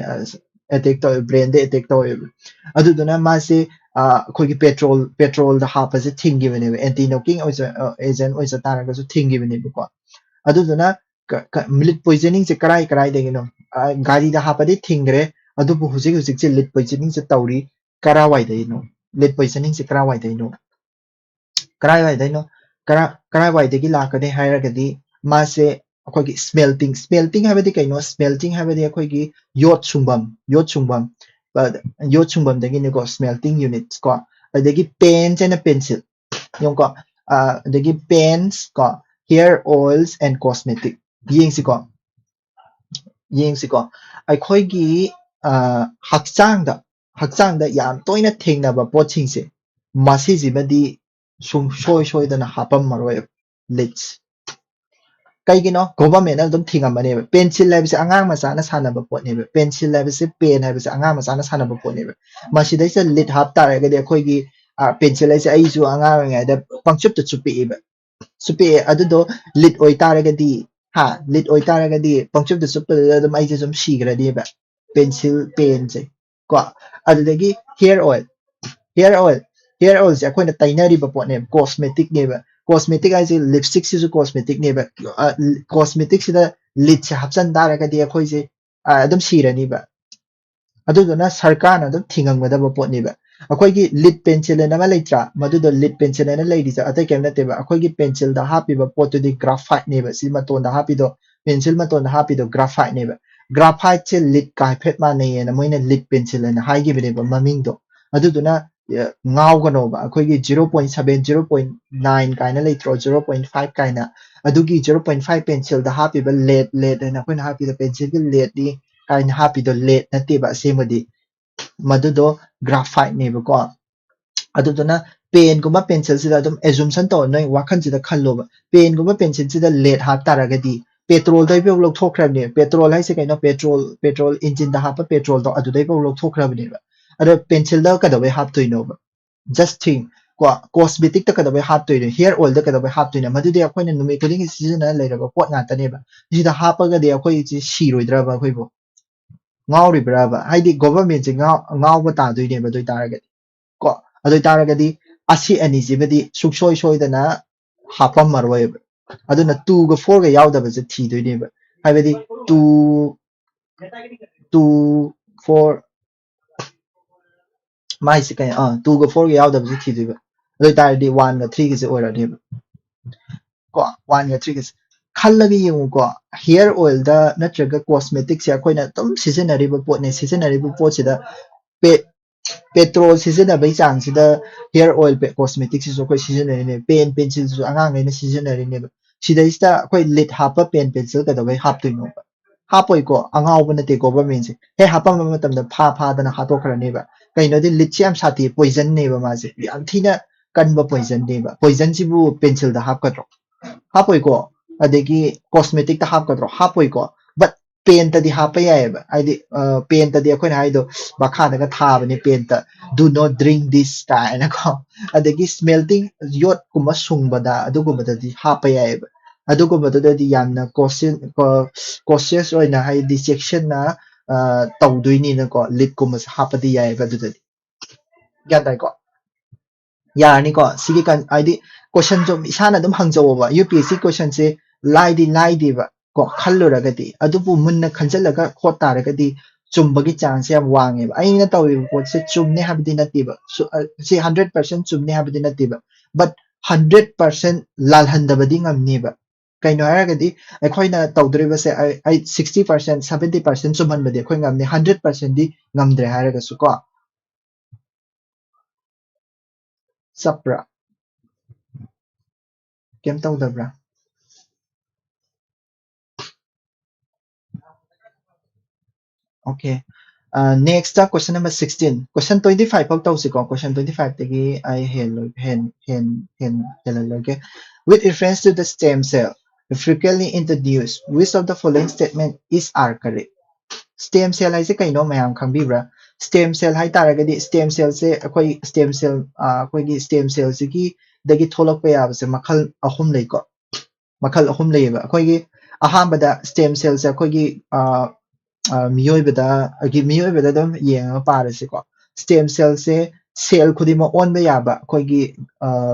अटैक तौ ब्रेन दे अटैक तौरेबा अदुदुना मासे अखोइगी पेट्रोल दा हापसे थिंगिबने एंटी नॉकिंग एजेंट ओइसा तारगसु थिंगिबने को अदुदुना लिट पॉइजनिंग से कराई देगिनो गाड़ी दा हापदे थिंगरे अदुबु हुजिक से लिट पॉइजनिंग से तौरी करावाई देनो लिट पॉइजनिंग से करावाई देनो करावाई देगी लाकदे हायरगदी मासे अखोइगी स्मेल्टिंग हाबदे कइनो स्मेल्टिंग हाबदे अखोइगी योट सुंबम योट सुंबम दगी निको स्मेल्टिंग यूनिट्स को अदगी पेन एंड पेंसिल योंको the pens ko hair oils and cosmetic yeng si ko ai khoi gi hakchang da yam toina thengna ba poching se masi jibadi shoi da na hapam maroi lits kai gi no government na dum thinga mane pencil lab se angang ma sa na sana ba pot ne pencil lab se pen ha se angang ma sa na sana ba pot ne masi dai se lit hap ta ga de khoi gi pencil se ai su angang nga da pangchup tu chupi ba supi adu do lit oi ta ga di lit oi ta ga di pangchup tu chup da mai je sum shi ga di ba pencil pen se ko adu de gi hair oil se akhoi na taina ri ba pot ne cosmetic ne ba cosmetic ai lipstick si cosmetic ne ba cosmetic si da lit se hapsan da ga di akhoi se adum shi ra ni ba adu do na sarkar na dum thingang da ba pot ne ba akhoi gi lip pencil na ma leitra madu do lip pencil na lei di sa atai kem na te ba akhoi gi pencil da happy ba pot di graphite ne ba si ma ton da happy do pencil ma ton da happy do graphite ne ba graphite se lit kai phet ma ne na moina lit pencil na hai gi be ba maming do adu do na ngau ga no ba akhoi gi 0.7 0.9 kaina leitro 0.5 kaina adu gi 0.5 pencil da happy ba lead na akhoi na happy da pencil gi lead di kaina happy do lead na te ba se madi madu do graphite ne ba ko adu do na pen guma pencil sida dum assumption to noi wakhan sida khallo ba pen guma pencil sida lead hap taraga di petrol dai be lok thokhrab ne petrol hai se kaino petrol engine da hap petrol do adu dai be lok thokhrab ne ba adu pencil da ka da be hap toino ba just think ko cosmetic ta ka da be hap toino hair oil da ka da be hap toino madu de akhoi na numi khuding season la ba pot nga ta ne ba ji da hap ga de akhoi ji shi roidra ba akhoi bo ngau ri bra ba hai di government ji ngau ba ta doi ne ba doi taraga ko adoi taragadi asi ani jibadi suksoi da na hapam marwai aduna 2 ga 4 ga yawda ba je thi doi ne ba haibadi 2 4 mai se kai 2 ga 4 ga yawda ba je thi doi ba adoi taradi 1 ga 3 ga je oira ne ba ko 1 ga 3 ga khallagi yemu ko hair oil da natraga cosmetic se akoina tum seasonary ba pot ne seasonary ba pot se da petrol season bai chang sida hair oil pe cosmetic si so koi seasonary ne pen pencil so angang ne seasonary ne sida ista koi lit hapa pen pencil ka da bai hap tu no hapoi ko angau ba na te government se he hapa ma matam da pha da na hato khara ne ba kai no de lit cham sati poison ne ba ma se yam thina kan ba poison ne ba poison si bu pencil da hap ka tro hapoi ko adegi cosmetic da hap ka tro hapoi ko but pen ta di hapa ya ba ai di pen ta di akhoi na hai do bakha da ga tha ba ne pen ta do not drink this kind ko adegi smelting yot kuma sung ba da adu ko ba da di hapa ya ba adu ko ba da di yam na cautious oi na hai di section na tau dui ni na ko lit kuma hapa di ya ba du da ya dai ko ya ni ko sigi kan ai di question jo isana dum hangjo ba UPSC question se lai di ba ko khallo raga di adubu munna khanjalaga khota raga di chumbagi chance yam wange ba aina tawi pot se chumne habdi nati ba se 100% chumne habdi nati ba but 100% lal handabadi ngamni ba kaino haraga di akhoina tawdre ba se ai 60% 70% chumhan badi akhoi ngamni 100% di ngamdre haraga su ko sapra kem tawdabra okay next question number 16 question 25 pau tau si ko question 25 tagi I hen okay with reference to the stem cell frequently introduced which of the following statement is are correct stem cell hai se kaino mayam khangbi bra stem cell hai taragadi stem cell se akoi stem cell akoi gi stem cell se gi dagi tholok pa ya se makhal ahum lei ko makhal ahum lei ba akoi gi aham bada stem cell se akoi gi miyoibada miyoibada dum yenga parase ko stem cell se cell khudima on ba yaba khoigi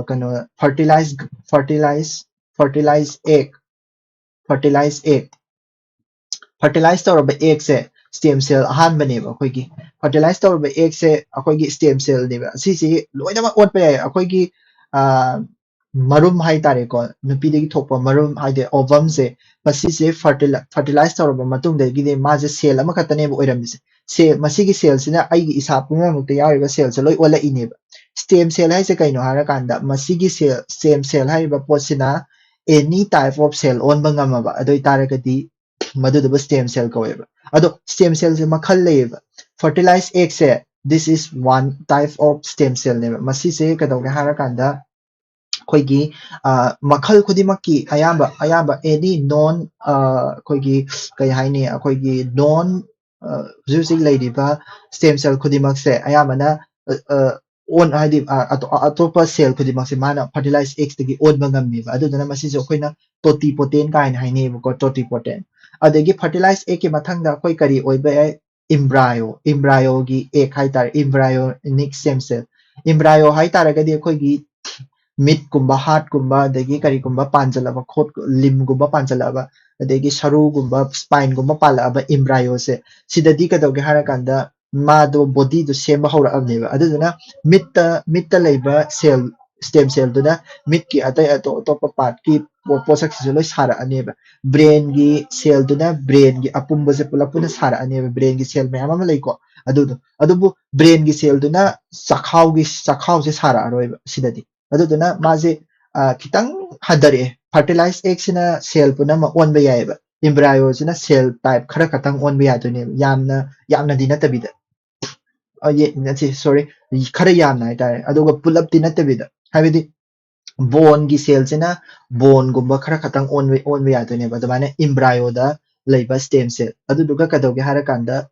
kano fertilize tawraba egg se stem cell ahan bane ba khoigi fertilize tawraba egg se akhoigi stem cell ne ba si loina ma on pa ya akhoigi marum hai tare ko nupi de thokpa marum hai de ovum se masi se fertilize tawraba matung de gi de ma je cell ama khatane ba oiram se masi gi cell sina ai gi isa punga mukte yawi ba cell se loi ola ine ba stem cell hai se kaino harakanda masigi cell stem cell hariba potsina any type of cell on bangamaba adoi taragadi maduduba stem cell kaweba ado stem cell se makhal leba fertilized egg se this is one type of stem cell neba masi se kadawge harakanda खोगी मखल खुदिमकी अयाबा एनी नॉन खोगी कई हाइनी खोगी नॉन जुजिक लेदिबा स्टेम सेल खुदिमक से अयाबना ओन हाइदि अतोपा सेल खुदिमक से माना फर्टिलाइज एक्स तगी ओन बंगमिबा अदुदना मसी जो खोइना टोटी पोटेन काइन हाइनी बको टोटी पोटेन अदगी फर्टिलाइज एक के मथंगदा खोइ करी ओइबे इम्ब्रायो गी एक हाइतार इम्ब्रायोनिक स्टेम सेल इम्ब्रायो हाइतारगदी खोगी मीट कुंबा हार्ट कुंबा अदगी करी कुंबा पांजलबा खोट लिम कुंबा पांजलबा अदगी सरू कुंबा स्पाइन कुंबा पालबा एम्ब्रायो से सिददी कदोगे हारकांदा मादो बॉडी दो सेम हौरअबनेबा अदुदुना मिट लेबा सेल स्टेम सेल दुना मिट की अतय अतोप पार्ट की पोषक से लोय सारा अनेबा ब्रेन की सेल दुना ब्रेन की अपुंब से पुलपुना सारा अनेबा ब्रेन की सेल मयाम अमा लेको अदुबु ब्रेन की सेल दुना चखाव से सारा अरोइबा सिददी अदुदुना माजे खितंग हदरे फर्टिलाइज एग सिना सेल पुना मा ओनबा यायबा एम्ब्रायो सिना सेल टाइप खरा खतंग ओनबा यादुने यामना दि नतबिदा ये नची सॉरी खरा यामना हाइतारे अदुगा पुलअप दि नतबिदा हाइबेदि बोन की सेल सिना बोन गुंबा खरा खतंग ओनबा यादुने बदमाने एम्ब्रायो दा लेबा स्टेम सेल अदुदुगा कदोगे हारकांदा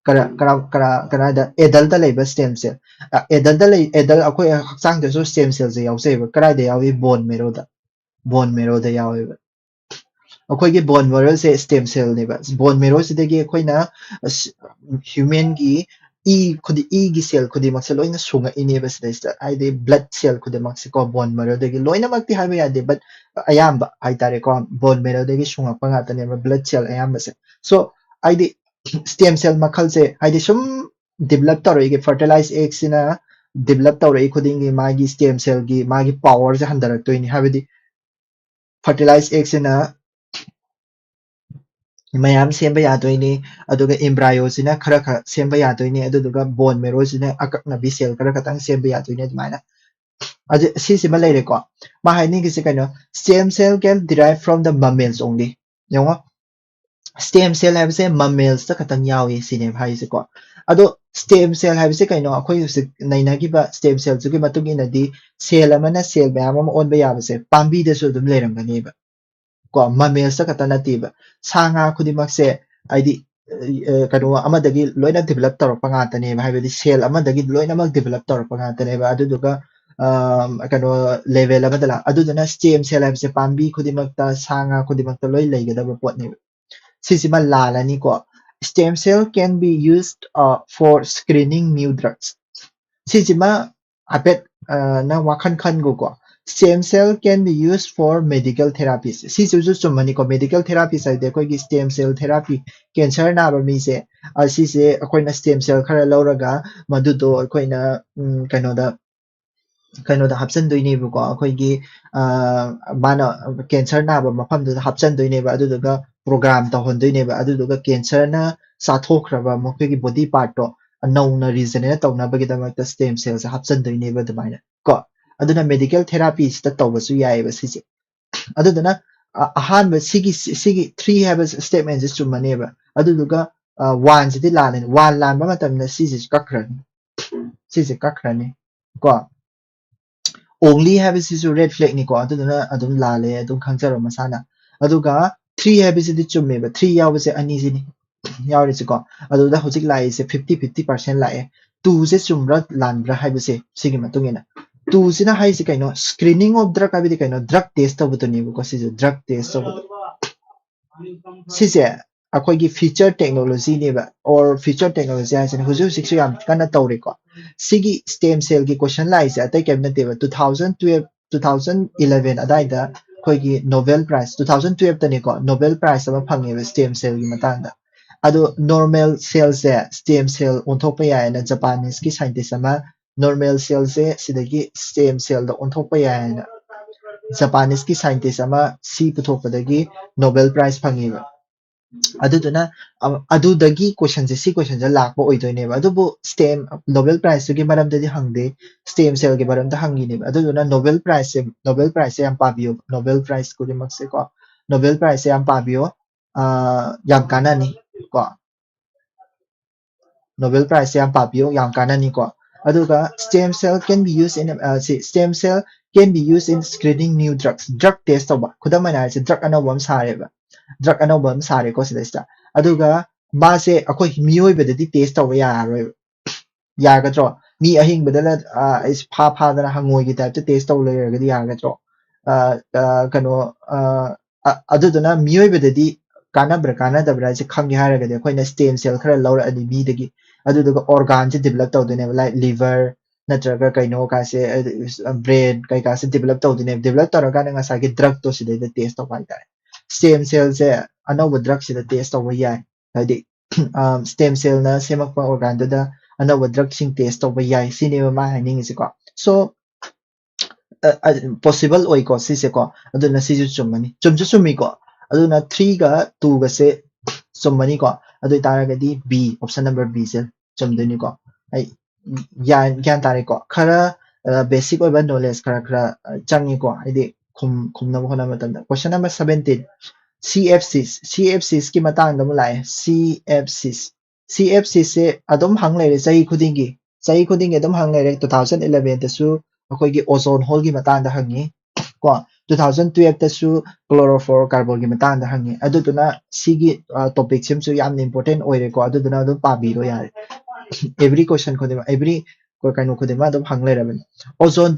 करा एडल्ट लेबा स्टेम सेल एडल्ट अखोय हक्चांग दसु स्टेम सेल से यावसेबा कराइदा यावी बोन मेरो दा यावेबा अखोयगे बोन मेरो से स्टेम सेल नेबा बोन मेरो से देगे अखोयना ह्यूमन की ई की सेल खुदी मक्से लोइना सुंगा इनेबा सिदा आइदे ब्लड सेल खुदी मक्से को बोन मेरो देगे लोइना मक्ति हाइबा यादे बट अयाम्बा हाइतारे को बोन मेरो देगे सुंगा पंगा तनेबा ब्लड सेल अयाम्बा से सो आइदे स्टेम सेल मखल से हाइदे सुम डेवलप तौरगे फर्टिलाइज एग सिना डेवलप तौरगे खुदिंगी मागी स्टेम सेल की मागी पावर से हंदरक्तोइनी हाइबेदि फर्टिलाइज एग सिना मयाम सेंबा यादोइनी अदुगा एम्ब्रायो सिना खरा खरा सेंबा यादोइनी अदुगा बोन मेरो सिना अककना बी सेल खरा खतंग सेंबा यादोइनी अदुमाइना अजे सिसिमा लेरेको मा हाइनी किसे कनो stem cell can derive from the mammals only यंगो स्टेम सेल हाइबसे ममेल्स ता खतंग यावी सिने हाइसे को अदो स्टेम सेल हाइबसे कनो अखोय हुसिक नैनागिबा स्टेम सेल जुगे मतुग इनदी सेल अमना सेल मयाम अम ओनबा याबसे पांबी दसु दुम लेरंगनीबा को ममेल्स ता खता नतीबा सांगा खुदिमक्से आइदि कनो अमदगी लोइना डेवलप तौरपा ngaतने हाइबदि सेल अमदगी लोइना मक डेवलप तौरपा ngaतने अदुदुगा कनो लेवल अमदला अदुदना स्टेम सेल हाइबसे पांबी खुदिमक्ता सांगा खुदिमक्ता लोइ लेगदबा पोतने सिसिमा लालानी को stem cell can be used for screening new drugs सिसिमा apet na wakan khan go ko stem cell can be used for medical therapies si ju chumani ko medical therapy sai de koi gi stem cell therapy cancer na ba mi se si se akoi na stem cell khara lauraga madu do akoi na kaino da hapsan doine bu ko akoi gi mana cancer na ba mafam du hapsan doine ba adu ga program ta hon doine ba adu ga cancer na sa thokra ba mo gi body part to नौना region तौना बगिदमक stem cell से हप्सन दोइनेबा दमाइना को अदुना medical therapy सिता तौबसु यायबा सिसे अदुदना Ahaan सिगी 3 हैबा statement से चुमनेबा अदुदुगा 1 city लाने 1 लानबा मतमना सिसे कखरने को only हैबा Sissu red flag नि को अदुदना अदुम लाले अदुम खंगजरो मसाना अदुगा 3 हैबा city चुमेबा 3 यावसे अनि सिनि यावरिसिको अदुदा होजिक लाइसे 50% लाए 2 से चुमरा लानब्रा हाइबसे सिगी मतुंगेना 2 सिना हाइसे कइनो स्क्रीनिंग ऑफ ड्रग हाइबदि कइनो ड्रग टेस्ट तबुतुनिबो को सिजु ड्रग टेस्ट तबुतु सिसे अखोइगी फीचर टेक्नोलॉजी नेबा और फीचर टेक्नोलॉजी हाइसे हुजु सिक्सु याम कना तौरेको सिगी स्टेम सेल की क्वेश्चन लाइसे अतै केम नतेबा 2012 2011 अदाइदा खोइगी नोबेल प्राइज 2012 तनेको नोबेल प्राइज अमा फंगेबा स्टेम सेल की मतांगदा अदो नॉर्मल सेल से स्टेम सेल ओंथोपा यायना जापानीज की साइंटिस्ट अमा नॉर्मल सेल से सिदगी स्टेम सेल द ओंथोपा यायना जापानीज की साइंटिस्ट अमा सी पुथोपदगी नोबेल प्राइज फंगेबा aduduna adudagi question se si question ja lakpa oidoi ba adubu stem Nobel Prize gi baram de hangde stem cell gi baram da hangi ne aduduna Nobel Prize yam pabio Nobel Prize ko de makse ko Nobel Prize yam pabio yam kanani ko Nobel Prize yam pabio yam kanani ko aduga stem cell can be used in stem cell can be used in screening new drugs drug test ba khudamana se drug anobam sare ba drug anobam sare ko sidesta aduga base akoi mioi bedadi test tawa yaroi yagadro mi ahing bedala is pha dana hangoi gi type test taw le gadi yagadro kano aduduna mioi bedadi kana dabra se khangi haragadi akoina stem cell khara laura ani mi dagi aduduga organ se develop tawdene like liver natraga kaino ka se brain kai ka se develop tawdene develop taraga nga sa gi drug to se de test taw pai tare stem cell se anova drug se de test taw yai hadi stem cell na semakpa organ da anova drug sing test taw yai sine ma haning se ko so possible oi ko si se ko aduna si ju chumani chumju chumi ko aduna 3 ga 2 ga se chumani ko adu tara di b option number b se chumdeni ko ai gyan tare ko khara basic oi ba knowledge khara changi ko ide khum na hona matam question number 17 CFCs ki matang dam lai CFCs se adom hang lai chai khuding adom hang lai 2011 ta su akoi gi ozone hole gi matang da hangi ko 2012 ta su chlorofluorocarbon gi matang da hangi aduduna sigi topic sim su yam important oire ko aduduna adum pabi ro yare every question ko every ko kaino ko dema adum hang lai raben ozone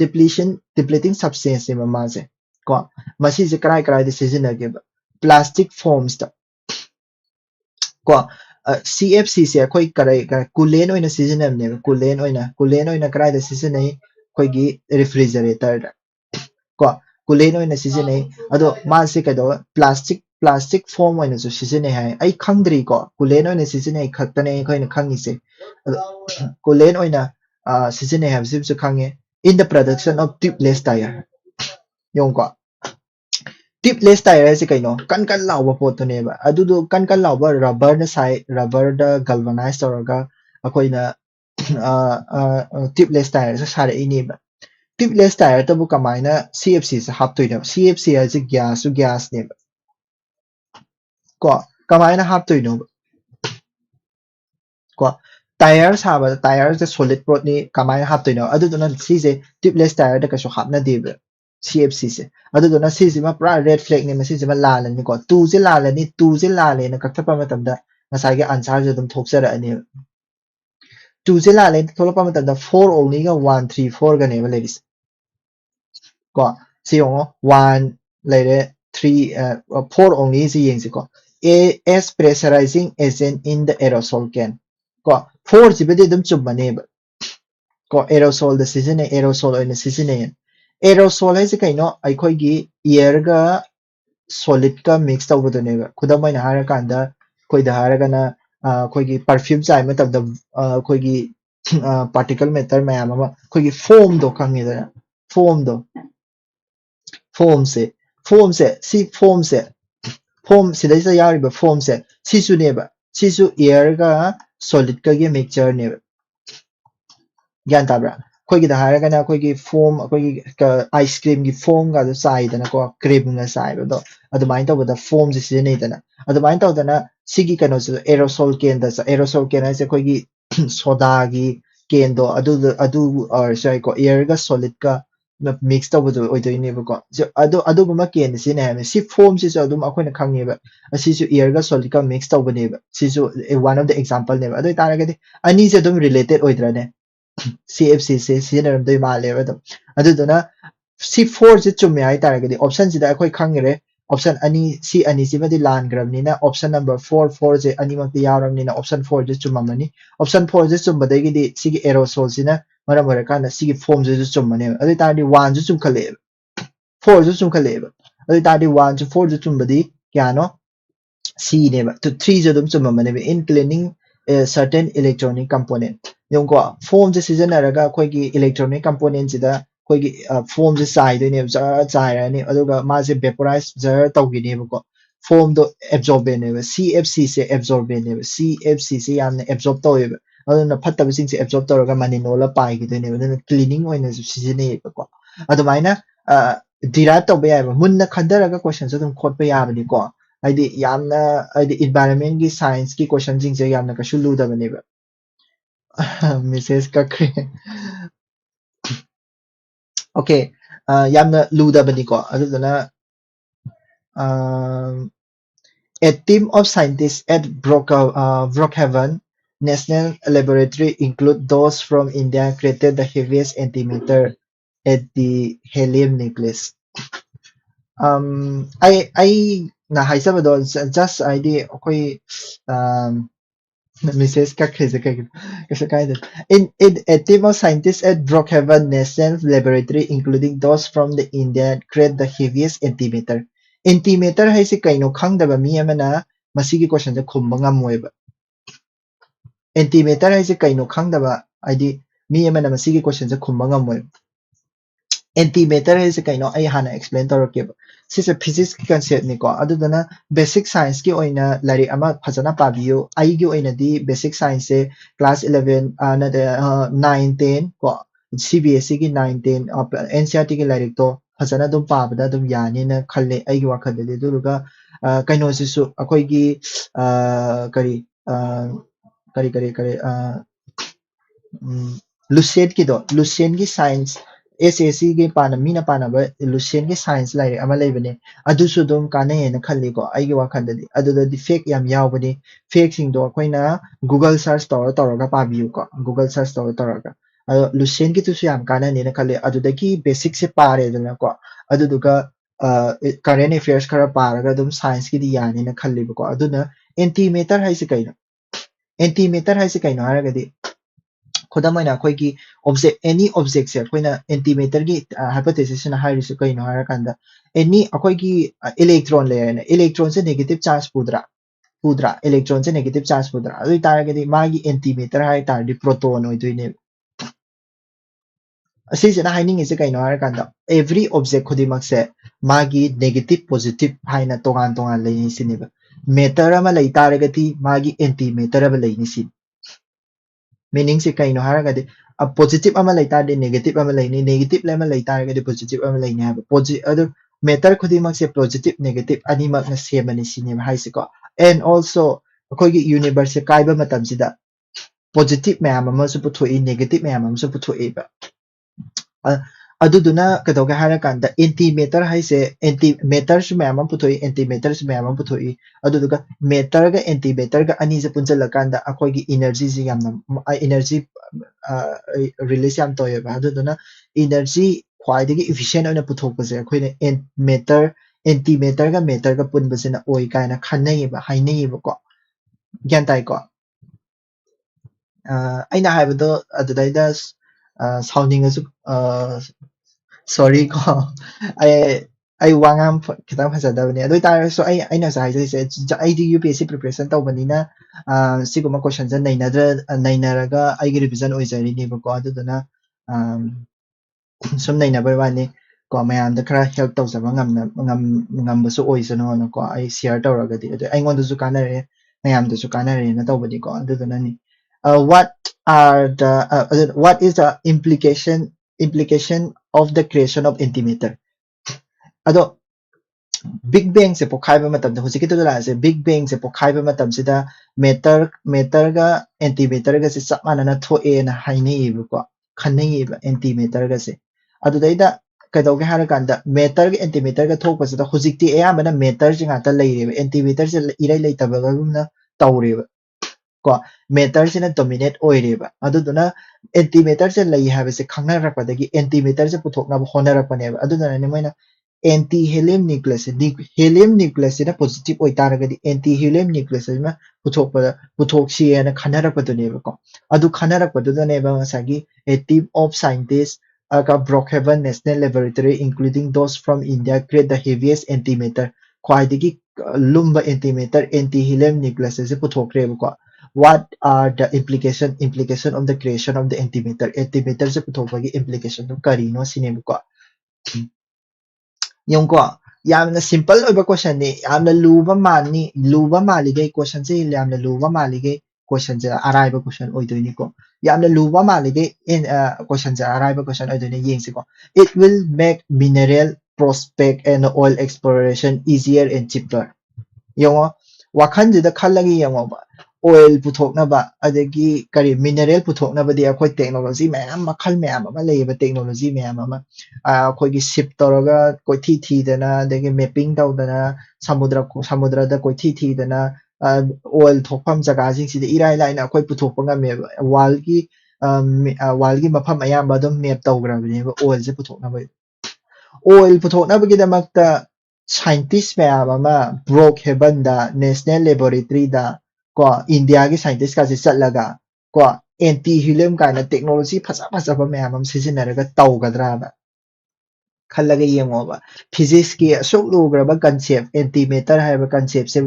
depleting substance ne ma se ko masi je krai de season ge plastic forms da ko CFC se akoi karai coolant oina season ne coolant oina krai de season nei koi gi refrigerator da ko coolant oina season nei ado ma se ka do plastic form oina so season nei hai ai khangdri ko coolant oina season nei khaktane koi na khangi se coolant oina season nei have sim su khange in the production of tubeless tire yong ko tubeless tire se kaino kan lawa pot ne ba adudu kan lawa rubber na sai rubber da galvanize toraga akoina tubeless tire sa sare ini ba tubeless tire to bu kamaina CFC se hap toina CFC as gas ne ba ko kamaina hap toino ko tire sa ba tire se solid prot ni kamaina hap toino aduduna si se tubeless tire da ka so hap na de ba CFC se aduduna si se ma pra red flag ni ma si se ma la ni ko 2 se la ni 2 se la le na ka thapa ma tam da ngasai ge answer je dum thok sara ani 2 se la le tholopa ma tam da 4 only ga 1 3 4 ga ne ba ladies ko si yong 1 le re 3 4 only si yeng si ko as pressurizing agent in the aerosol can ko 4 si bede dum chum mane ba ko aerosol the season aerosol oina season aerosol hai se kaino ai khoi gi air ga solid ka mix tawdo ne ba khudam mai na hara kanda khoi da hara ga na khoi gi perfume chai ma tab da khoi gi particle matter mayam ama khoi gi foam do khangi da foam do foam se si foam sidai sa yari ba foam se si su ne ba si su air ga solid ka gi mixture ne ba gyan tabra khoi gi da hara ga na khoi gi foam khoi gi ice cream gi foam ga do sai da na ko cream ga sai ba do adumai to da foam se si ne da na adumai to da na sigi kano se aerosol can da aerosol can ai se khoi gi soda gi can do adu or sai ko air ga solid ka mix to do oi do ne ba ko adu ma can si ne ha si foam si so adum akoi na khangi ba asi su air ga solid ka mix to ne ba si su one of the example ne ba adu ta ra ga ani se dum related oi dra ne CFC se sinar doi ma le ba aduduna C4 se chumi ai tar ga di option sida akhoi khangre option ani si si ma di lan gram ni na option number 4 je ani mak di yaram ni na option 4 je chumamani option 4 je chum badai gi di sigi aerosol sina mara mara kana sigi foam je chumane adu tar di 1 je chum khale 4 je chum khale adu tar di 1 je 4 je chum badi kya no C ne ba to 3 je dum chumamane in cleaning a certain electronic component yung ko foam je sijanaraga khoi gi electronic component sida khoi gi foam je sai de ne ja chai ra ne aduga ma je vaporize jar tawgi ne ko form do absorbent ne CFC se absorbent ne CFC se yamne absorb to ye aduna phattaba sing se absorb to ga maninola pai gi ne aduna cleaning oina su sijine ko adumaina derive to ba ya munna khandara ga question so dum khot pa ya bani ko aidi yamna aidi environment gi science gi question sing se yamna ka shulu da bani ba mrs ka kre okay yamna lu da bani ko aduna a team of scientists at Brookhaven National Laboratory include those from India created the heaviest antimatter at the helium nucleus. I na haisa ba do just idea okay Mrs. In a team of scientists at Brookhaven National Laboratory, including those from the India, create the heaviest antimatter. Antimatter hay si kaino khangdaba mi amana masigi question se khumba ngamoyba. Antimatter hay si kaino khangdaba id mi amana masigi question se khumba ngamoy. Antimatter hay si kaino ay hana explain tawrake ba. Sisa physics ki concept ni ko adudana basic science ki oina lari ama phajana pabiyo ai gi oina di basic science se class 11 na 9 10 ko CBSE ki 9 10 NCERT ki lari to phajana dum pabada dum yani na khalle ai gi wakhad de duruga kaino sisu akoi gi kari Lucien ki do Lucien ki science SAC ge pana mina pana ba Lucien ki science lai ama lai bane adu su dum ka ne na khalli ko ai ge wa khan de adu da fake yam yaw bane fake sing do koina Google search tor ga pa view ko Google search tor ga adu Lucien ki tu su yam ka na ne na khalle adu da ki basic se pare da na ko adu du ga current affairs khara para ga dum science ki di yani na khalli ko adu na antimatter hai se kaina antimatter hai se kaina ha ga di खुदामैना अखोइगी object any object से अखोइना एंटीमीटर की hypothesis ना हाइरिस कइनो हारा कांदा any अखोइगी electron layer ने electron से नेगेटिव चार्ज पुद्रा इलेक्ट्रॉन से नेगेटिव चार्ज पुद्रा अदुइ तारगदि मागी एंटीमीटर हाइ तारदि प्रोटॉन ओइदुइने असिजना हाइनिंग इसे कइनो हारा कांदा एवरी ऑब्जेक्ट खुदिमक से मागी नेगेटिव पॉजिटिव हाइना तोगान तोगान लेनि सिनेबा मेटर अमा लइ तारगदि मागी एंटीमीटर अमा लेनि सिन meaning se kaino haragadi a positive ama laita de negative ama laini negative lema laita haragadi positive ama laini ha positive adu matter khudimak se positive negative animak na same ani sine hai se ko and also akoi gi universe se kaiba matam sida positive mayam ama su puthoi negative mayam ama su puthoi ba aduduna kadoga hara kanda antimatter hai se antimatter su mayam puthoi antimatter su mayam puthoi aduduga matter ga antimatter ga ani se punjala kanda akoi gi energy ji yamna energy release yam toy ba aduduna energy khwaidagi efficient oina puthok ba se akoi ne matter antimatter ga pun ba se na oi kaina khanai ba hainai ba ko gyan tai ko aina haibado adudaida sounding asu sorry ko I wangam kitang phajadabani adoi tar so I na sai se I di UPSC preparation tawbanina siguma question jan nainaraga I gi revision oi jari ni ba ko adudana sum nainabar wani ko mayam da khara help tawjaba ngam basu oi jano na ko I share tawraga di adoi aingon da su kanare mayam da su kanare na tawbani ko adudana ni what is the implication of the creation of antimatter ado big bang se pokhaiba matam da husiki to la se big bang se pokhaiba matam sida matter ga antimatter ga se sapmana na thoe na haine ibu ko khanai ibu antimatter ga se adu daida kadauge hara kanda matter ga antimatter ga thok pasida husiki ayamana matter jinga ta leire antimatter se irai leitaba ga na tawre ko matter se na dominate oireba aduduna antimatter se lai have se khangna rakpadagi antimatter se puthokna hona rakpane aduduna ne moina anti helium nucleus helium nucleus na positive oi taragadi anti helium nucleus ma puthok si na khana rakpadune ko adu khana rakpaduna ne ba sagi a team of scientists ka Brookhaven National Laboratory including those from India create the heaviest antimatter khwaidagi lumba antimatter anti helium nucleus se puthokre ko what are the implication of the creation of the antimatter se puthokbagi implication to karino sinemu ko yung ko yamna simple oiba question ni yamna luba malige question se yamna luba malige question ja araiba question oidoi ko yamna luba malige in question ja araiba question oidoi ni yengsi ko it will make mineral prospect and oil exploration easier and cheaper yongo wakhan jida khallagi yongo ba oil puthokna ba adagi kari mineral puthokna ba dia khoi technology mayam makhal mayam ama leiba technology mayam ama khoi gi ship toroga koi thi dana adagi mapping tawdana samudra da koi thi dana oil thokpham jaga jing si irai lai na khoi puthokpa ngame wal gi mafam ayam ba dum map tawgrabani ba oil je puthokna ba oil puthokna ba gi damakta scientist mayam ama Brookhaven da national laboratory da ko India gi scientist ka se chatlaga ko anti helium kind of technology phaja ba mayam am sizinaraga tawgadra ba khallaga yengo ba physics ki asok lugraba concept antimatter haiba concept se